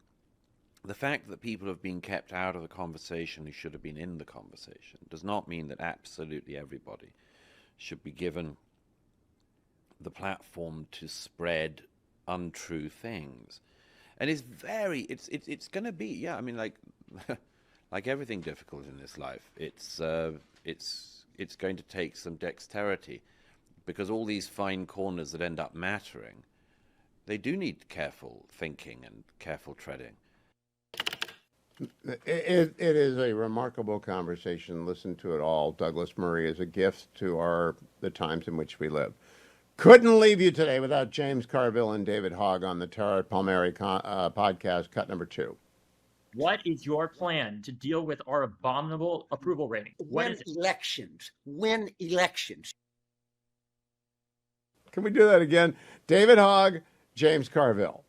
the fact that people have been kept out of the conversation who should have been in the conversation does not mean that absolutely everybody should be given the platform to spread untrue things. And it's going to be, I mean, like everything difficult in this life, it's going to take some dexterity. Because all these fine corners that end up mattering, they do need careful thinking and careful treading. It is a remarkable conversation. Listen to it all. Douglas Murray is a gift to the times in which we live. Couldn't leave you today without James Carville and David Hogg on the Tara Palmieri podcast, cut number 2. What is your plan to deal with our abominable approval rating? Win elections. Can we do that again? David Hogg, James Carville.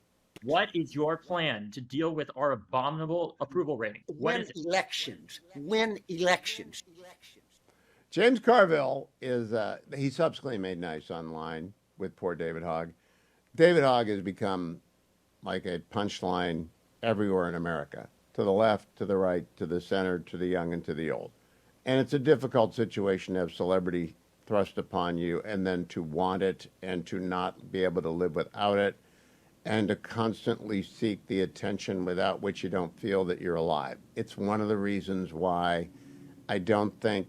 What is your plan to deal with our abominable approval rating? Win elections. James Carville is, he subsequently made nice online with poor David Hogg. David Hogg has become like a punchline everywhere in America. to the left, to the right, to the center, to the young, and to the old. And it's a difficult situation to have celebrity thrust upon you and then to want it and to not be able to live without it and to constantly seek the attention without which you don't feel that you're alive. It's one of the reasons why I don't think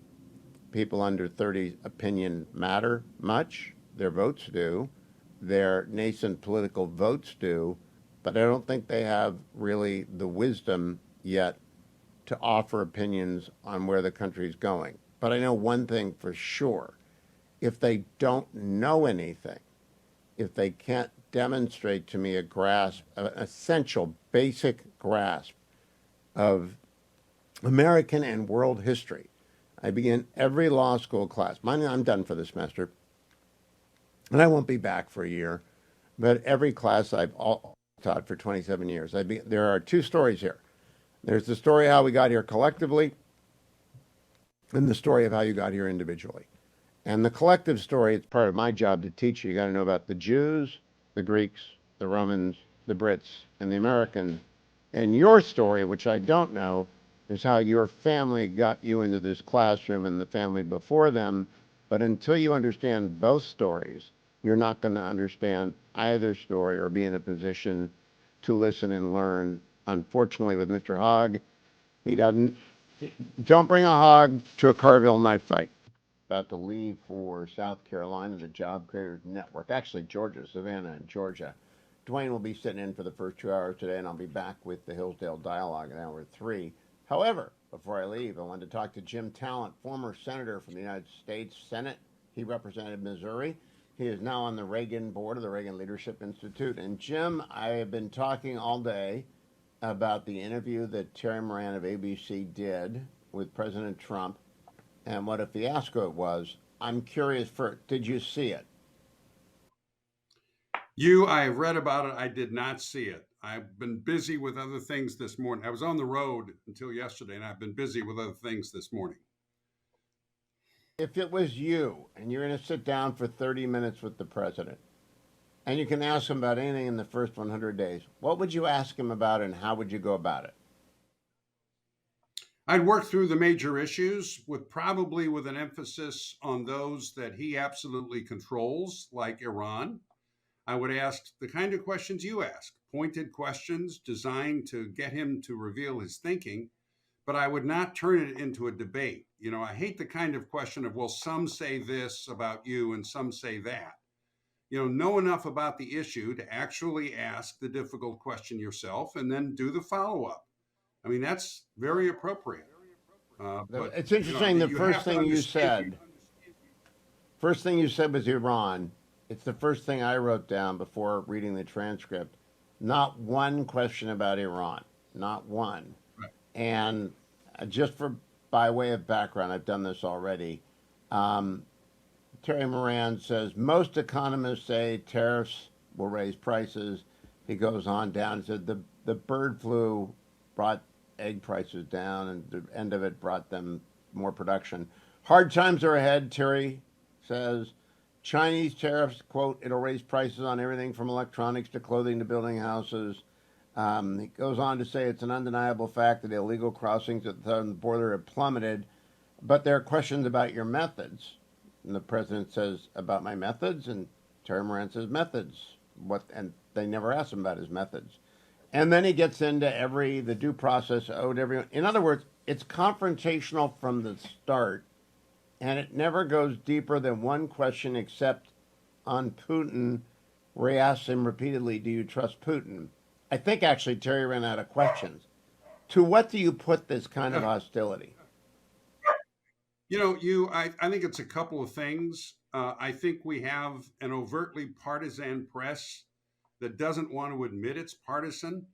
people under 30's opinion matter much. Their votes do. Their nascent political votes do. But I don't think they have really the wisdom yet to offer opinions on where the country's going. But I know one thing for sure. If they don't know anything, if they can't demonstrate to me a grasp, an essential, basic grasp of American and world history, I begin every law school class. I'm done for the semester, and I won't be back for a year, but every class I've taught for 27 years. There are two stories here. There's the story of how we got here collectively, and the story of how you got here individually. And the collective story, it's part of my job to teach you. You got to know about the Jews, the Greeks, the Romans, the Brits, and the Americans. And your story, which I don't know, is how your family got you into this classroom and the family before them. But until you understand both stories, you're not going to understand either story or be in a position to listen and learn. Unfortunately, with Mr. Hogg, he doesn't. Don't bring a hog to a Carville knife fight. About to leave for South Carolina, the Job Creators Network. Actually, Georgia, Savannah, and Georgia. Dwayne will be sitting in for the first 2 hours today, and I'll be back with the Hillsdale Dialogue at hour 3. However, before I leave, I wanted to talk to Jim Talent, former senator from the United States Senate. He represented Missouri. He is now on the Reagan board of the Reagan Leadership Institute. And Jim, I have been talking all day about the interview that Terry Moran of ABC did with President Trump and what a fiasco it was. I'm curious, did you see it? I read about it. I did not see it. I've been busy with other things this morning. I was on the road until yesterday, and I've been busy with other things this morning. If it was you, and you're going to sit down for 30 minutes with the president, and you can ask him about anything in the first 100 days, what would you ask him about, and how would you go about it? I'd work through the major issues probably with an emphasis on those that he absolutely controls, like Iran. I would ask the kind of questions you ask, pointed questions designed to get him to reveal his thinking, but I would not turn it into a debate. I hate the kind of question of, well, some say this about you and some say that. Know enough about the issue to actually ask the difficult question yourself and then do the follow-up. I mean, that's very appropriate. But it's interesting, the first thing you said was Iran. It's the first thing I wrote down before reading the transcript. Not one question about Iran. Not one. Right. And just by way of background, I've done this already. Terry Moran says, most economists say tariffs will raise prices. He goes on down and said the bird flu brought egg prices down, and the end of it brought them more production. Hard times are ahead, Terry says. Chinese tariffs, quote, it'll raise prices on everything from electronics to clothing to building houses. He goes on to say it's an undeniable fact that illegal crossings at the southern border have plummeted, but there are questions about your methods. And the president says, about my methods? And Terry Moran says, methods. What? And they never ask him about his methods. And then he gets into the due process owed everyone. In other words, it's confrontational from the start, and it never goes deeper than one question except on Putin, where he asks him repeatedly, do you trust Putin? I think actually Terry ran out of questions. To what do you put this kind of hostility? I think it's a couple of things. I think we have an overtly partisan press that doesn't want to admit it's partisan,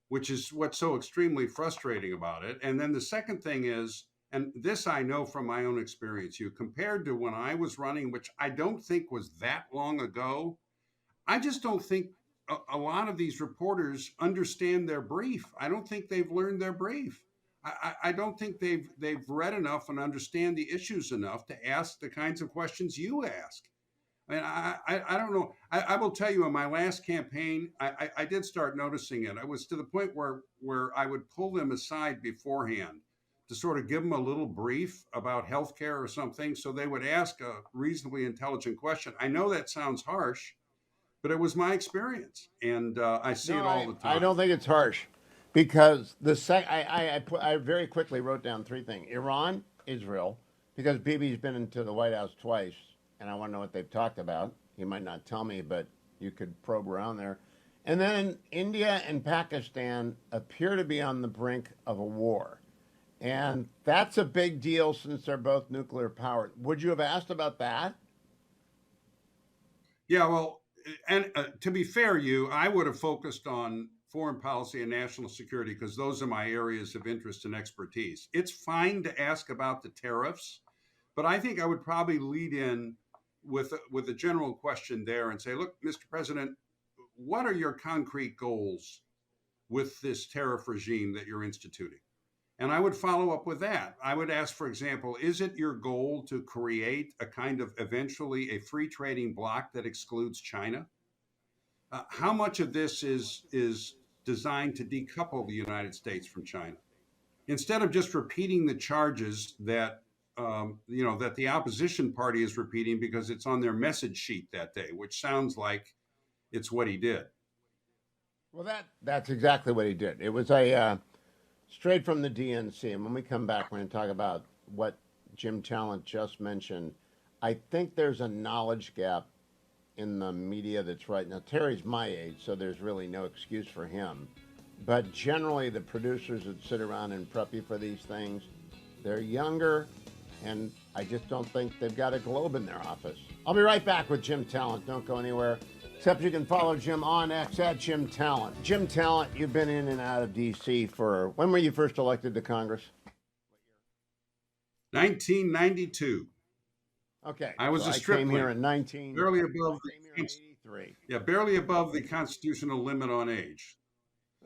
which is what's so extremely frustrating about it. And then the second thing is, and this I know from my own experience, compared to when I was running, which I don't think was that long ago, I just don't think a lot of these reporters understand their brief. I don't think they've learned their brief. I don't think they've read enough and understand the issues enough to ask the kinds of questions you ask. I mean, I don't know. I will tell you, in my last campaign, I did start noticing it. I was to the point where I would pull them aside beforehand to sort of give them a little brief about healthcare or something, so they would ask a reasonably intelligent question. I know that sounds harsh, but it was my experience, and I see it all the time. I don't think it's harsh, because I very quickly wrote down three things: Iran, Israel, because Bibi's been into the White House twice, and I want to know what they've talked about. He might not tell me, but you could probe around there. And then India and Pakistan appear to be on the brink of a war. And that's a big deal since they're both nuclear powered. Would you have asked about that? Yeah, well, and to be fair, I would have focused on foreign policy and national security because those are my areas of interest and expertise. It's fine to ask about the tariffs, but I think I would probably lead in with a general question there and say, look, Mr. President, what are your concrete goals with this tariff regime that you're instituting? And I would follow up with that. I would ask, for example, is it your goal to create a kind of eventually a free trading bloc that excludes China? How much of this is designed to decouple the United States from China? Instead of just repeating the charges that that the opposition party is repeating because it's on their message sheet that day, which sounds like it's what he did. Well, that's exactly what he did. It was a straight from the DNC. And when we come back, we're going to talk about what Jim Talent just mentioned. I think there's a knowledge gap in the media that's right. Now, Terry's my age, so there's really no excuse for him. But generally, the producers that sit around and prep you for these things, they're younger, and I just don't think they've got a globe in their office. I'll be right back with Jim Talent. Don't go anywhere. Except you can follow Jim on X at Jim Talent. Jim Talent, you've been in and out of D.C. for, when were you first elected to Congress? 1992. Okay. I was a stripling. I came here in 19. Barely above the, 83. Yeah, barely above the constitutional limit on age.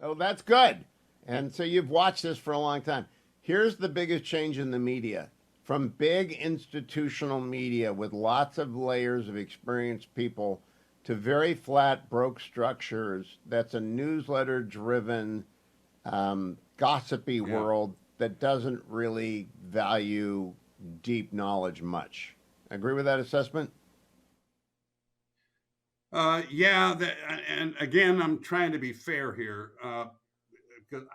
Oh, that's good. And so you've watched this for a long time. Here's the biggest change in the media. From big institutional media with lots of layers of experienced people to very flat, broke structures. That's a newsletter-driven, gossipy world that doesn't really value deep knowledge much. Agree with that assessment? Yeah, and again, I'm trying to be fair here because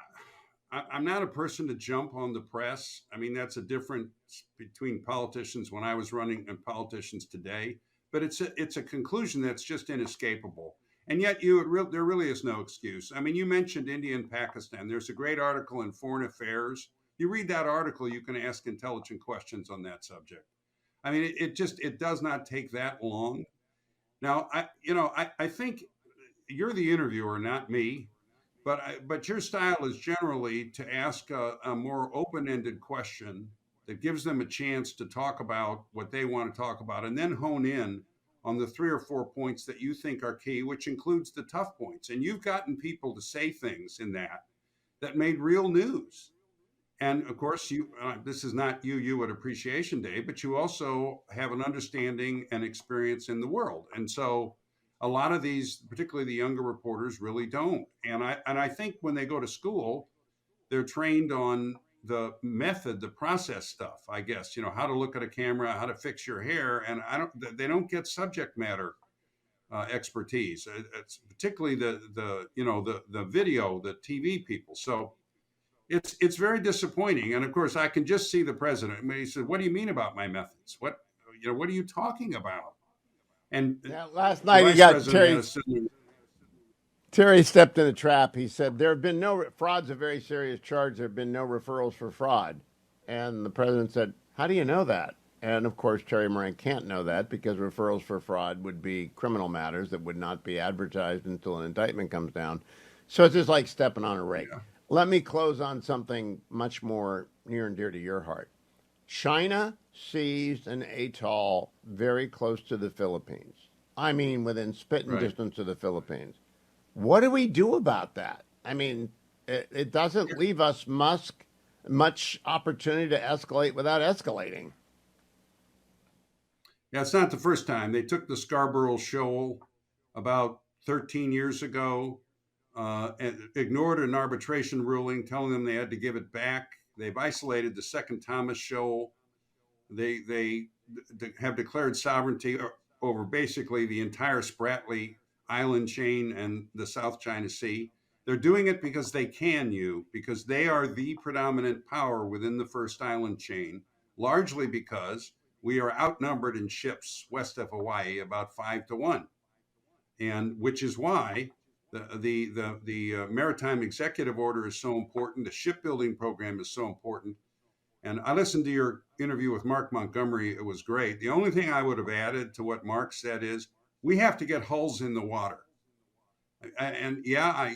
I'm not a person to jump on the press. I mean, that's a difference between politicians when I was running and politicians today. But it's a conclusion that's just inescapable. And yet there really is no excuse. I mean, you mentioned India and Pakistan. There's a great article in Foreign Affairs. You read that article, you can ask intelligent questions on that subject. I mean, it does not take that long. Now, I think you're the interviewer, not me, but your style is generally to ask a more open-ended question that gives them a chance to talk about what they want to talk about and then hone in on the 3 or 4 points that you think are key, which includes the tough points. And you've gotten people to say things in that made real news. And of course, this is not you at Appreciation Day, but you also have an understanding and experience in the world. And so a lot of these, particularly the younger reporters, really don't. And I think when they go to school, they're trained on the method, the process stuff, I guess, how to look at a camera, how to fix your hair. And they don't get subject matter expertise. It's particularly the video, the TV people. So it's very disappointing. And of course, I can just see the president. I mean, he said, "What do you mean about my methods? What are you talking about?" And last night he got Terry stepped in a trap. He said, there have been fraud's a very serious charge. There have been no referrals for fraud. And the president said, how do you know that? And of course, Terry Moran can't know that because referrals for fraud would be criminal matters that would not be advertised until an indictment comes down. So it's just like stepping on a rake. Yeah. Let me close on something much more near and dear to your heart. China seized an atoll very close to the Philippines. I mean, within spitting distance of the Philippines. What do we do about that? I mean, it doesn't leave us much opportunity to escalate without escalating. Yeah, it's not the first time. They took the Scarborough Shoal about 13 years ago, and ignored an arbitration ruling telling them they had to give it back. They've isolated the Second Thomas Shoal. They have declared sovereignty over basically the entire Spratly Island chain and the South China Sea. They're doing it because they can, because they are the predominant power within the first island chain, largely because we are outnumbered in ships west of Hawaii about 5-1, and which is why the maritime executive order is so important. The shipbuilding program is so important. And I listened to your interview with Mark Montgomery. It was great. The only thing I would have added to what Mark said is we have to get hulls in the water. And yeah,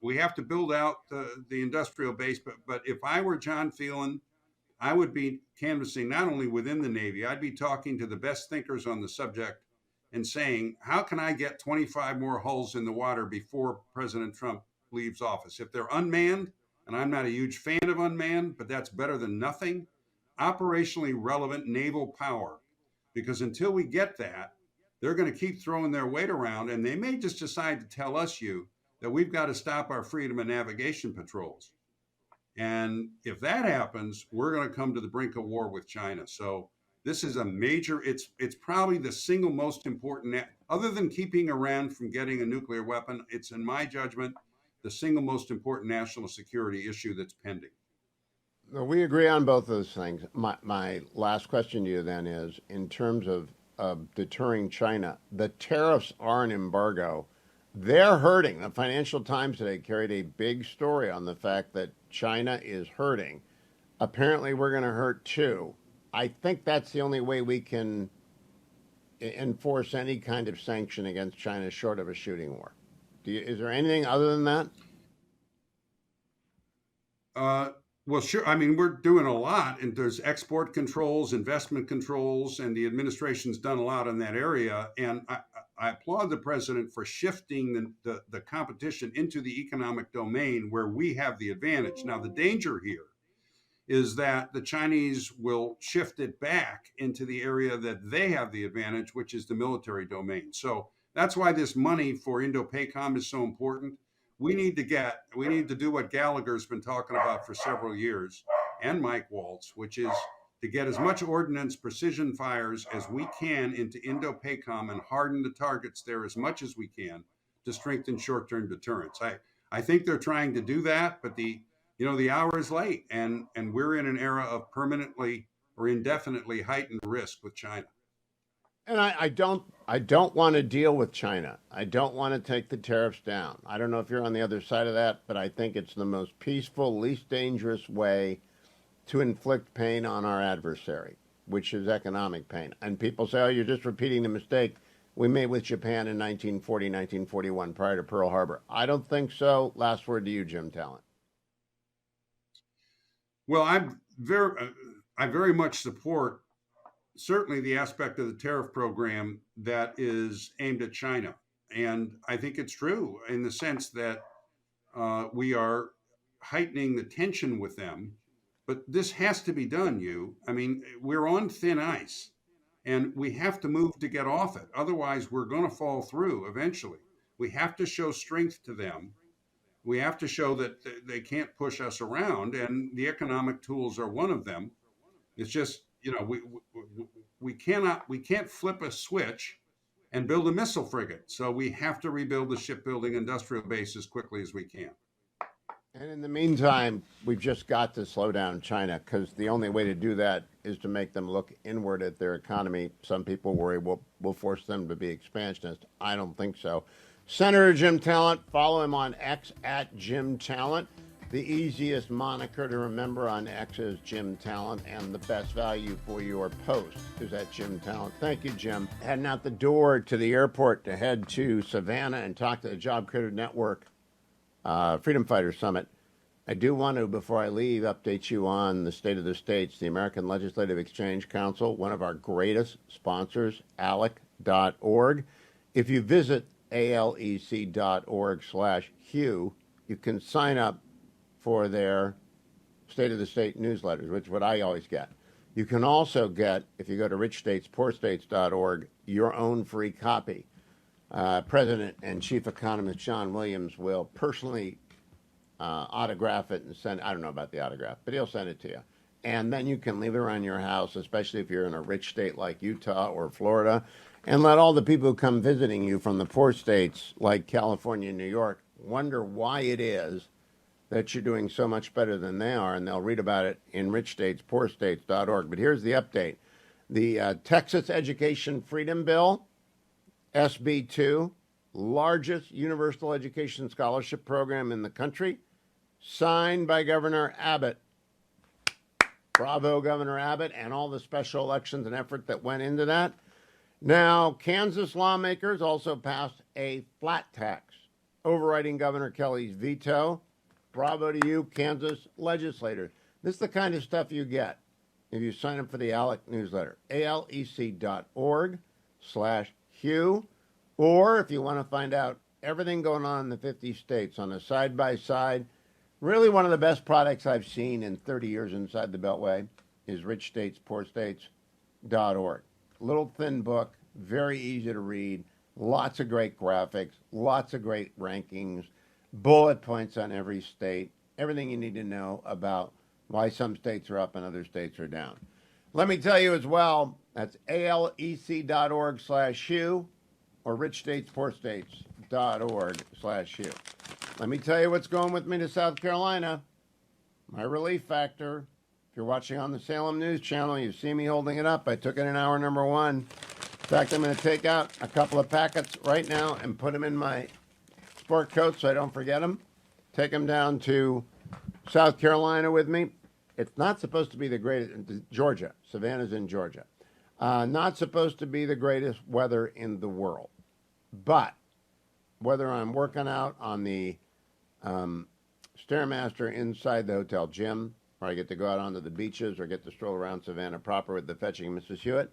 we have to build out the industrial base. But if I were John Phelan, I would be canvassing not only within the Navy, I'd be talking to the best thinkers on the subject and saying, how can I get 25 more hulls in the water before President Trump leaves office? If they're unmanned, and I'm not a huge fan of unmanned, but that's better than nothing, operationally relevant naval power. Because until we get that, they're going to keep throwing their weight around, and they may just decide to tell us, that we've got to stop our freedom of navigation patrols. And if that happens, we're going to come to the brink of war with China. So this is a major, it's probably the single most important, other than keeping Iran from getting a nuclear weapon, it's, in my judgment, the single most important national security issue that's pending. Well, we agree on both those things. My last question to you then is, in terms of deterring China, the tariffs are an embargo. They're hurting. The Financial Times today carried a big story on the fact that China is hurting. Apparently, we're going to hurt too. I think that's the only way we can enforce any kind of sanction against China short of a shooting war. Is there anything other than that? Well, sure. I mean, we're doing a lot, and there's export controls, investment controls, and the administration's done a lot in that area. And I applaud the president for shifting the competition into the economic domain where we have the advantage. Now, the danger here is that the Chinese will shift it back into the area that they have the advantage, which is the military domain. So that's why this money for Indo-PACOM is so important. We need to do what Gallagher's been talking about for several years, and Mike Waltz, which is to get as much ordnance precision fires as we can into Indo-PACOM and harden the targets there as much as we can to strengthen short-term deterrence. I think they're trying to do that, but the hour is late, and we're in an era of permanently or indefinitely heightened risk with China. And I don't want to deal with China. I don't want to take the tariffs down. I don't know if you're on the other side of that, but I think it's the most peaceful, least dangerous way to inflict pain on our adversary, which is economic pain. And people say, oh, you're just repeating the mistake we made with Japan in 1940, 1941, prior to Pearl Harbor. I don't think so. Last word to you, Jim Talent. Well, I very much support certainly the aspect of the tariff program that is aimed at China. And I think it's true in the sense that we are heightening the tension with them. But this has to be done, I mean, we're on thin ice, and we have to move to get off it. Otherwise, we're going to fall through eventually. We have to show strength to them. We have to show that they can't push us around, and the economic tools are one of them. It's just, we can't flip a switch and build a missile frigate. So we have to rebuild the shipbuilding industrial base as quickly as we can. And in the meantime, we've just got to slow down China, because the only way to do that is to make them look inward at their economy. Some people worry we'll force them to be expansionist. I don't think so. Senator Jim Talent, follow him on X at Jim Talent. The easiest moniker to remember on X is Jim Talent, and the best value for your post is at Jim Talent. Thank you, Jim. Heading out the door to the airport to head to Savannah and talk to the Job Creator Network Freedom Fighter Summit. I do want to, before I leave, update you on the state of the states. The American Legislative Exchange Council, one of our greatest sponsors, ALEC.org. If you visit alec.org/Hugh, you can sign up for their State of the State newsletters, which is what I always get. You can also get, if you go to richstatespoorstates.org, your own free copy. President and Chief Economist John Williams will personally autograph it and send. I don't know about the autograph, but he'll send it to you. And then you can leave it around your house, especially if you're in a rich state like Utah or Florida, and let all the people who come visiting you from the poor states like California and New York wonder why it is that you're doing so much better than they are, and they'll read about it in richstatespoorstates.org. But here's the update. The Texas Education Freedom Bill, SB 2, largest universal education scholarship program in the country, signed by Governor Abbott. Bravo, Governor Abbott, and all the special elections and effort that went into that. Now, Kansas lawmakers also passed a flat tax, overriding Governor Kelly's veto. Bravo to you, Kansas legislators. This is the kind of stuff you get if you sign up for the ALEC newsletter, alec.org/Hugh, or if you want to find out everything going on in the 50 states on a side-by-side. Really one of the best products I've seen in 30 years inside the Beltway is richstatespoorstates.org. Little thin book, very easy to read, lots of great graphics, lots of great rankings, bullet points on every state, everything you need to know about why some states are up and other states are down. Let me tell you as well, that's alec.org/Hugh or richstatespoorstates.org/Hugh. Let me tell you what's going with me to South Carolina. My relief factor. If you're watching on the Salem News Channel, you see me holding it up. I took it in hour number 1. In fact, I'm going to take out a couple of packets right now and put them in my sport coat so I don't forget them. Take them down to South Carolina with me. It's not supposed to be the greatest. Georgia. Savannah's in Georgia. Not supposed to be the greatest weather in the world. But whether I'm working out on the Stairmaster inside the hotel gym, or I get to go out onto the beaches, or get to stroll around Savannah proper with the fetching Mrs. Hewitt,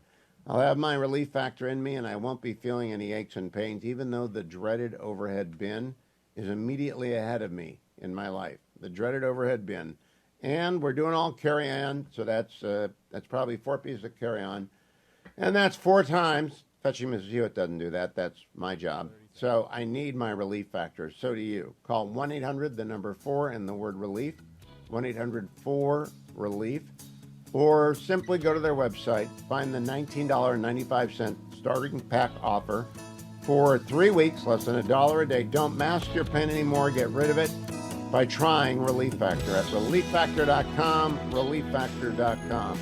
I'll have my relief factor in me, and I won't be feeling any aches and pains, even though the dreaded overhead bin is immediately ahead of me in my life. The dreaded overhead bin. And we're doing all carry-on, so that's probably 4 pieces of carry-on. And that's 4 times. Fetching Mrs. Hewitt doesn't do that. That's my job. So I need my relief factor. So do you. Call 1-800, the number 4, and the word relief. 1-800-4-RELIEF. Or simply go to their website, find the $19.95 starting pack offer for 3 weeks, less than $1 a day. Don't mask your pain anymore. Get rid of it by trying Relief Factor at relieffactor.com, relieffactor.com.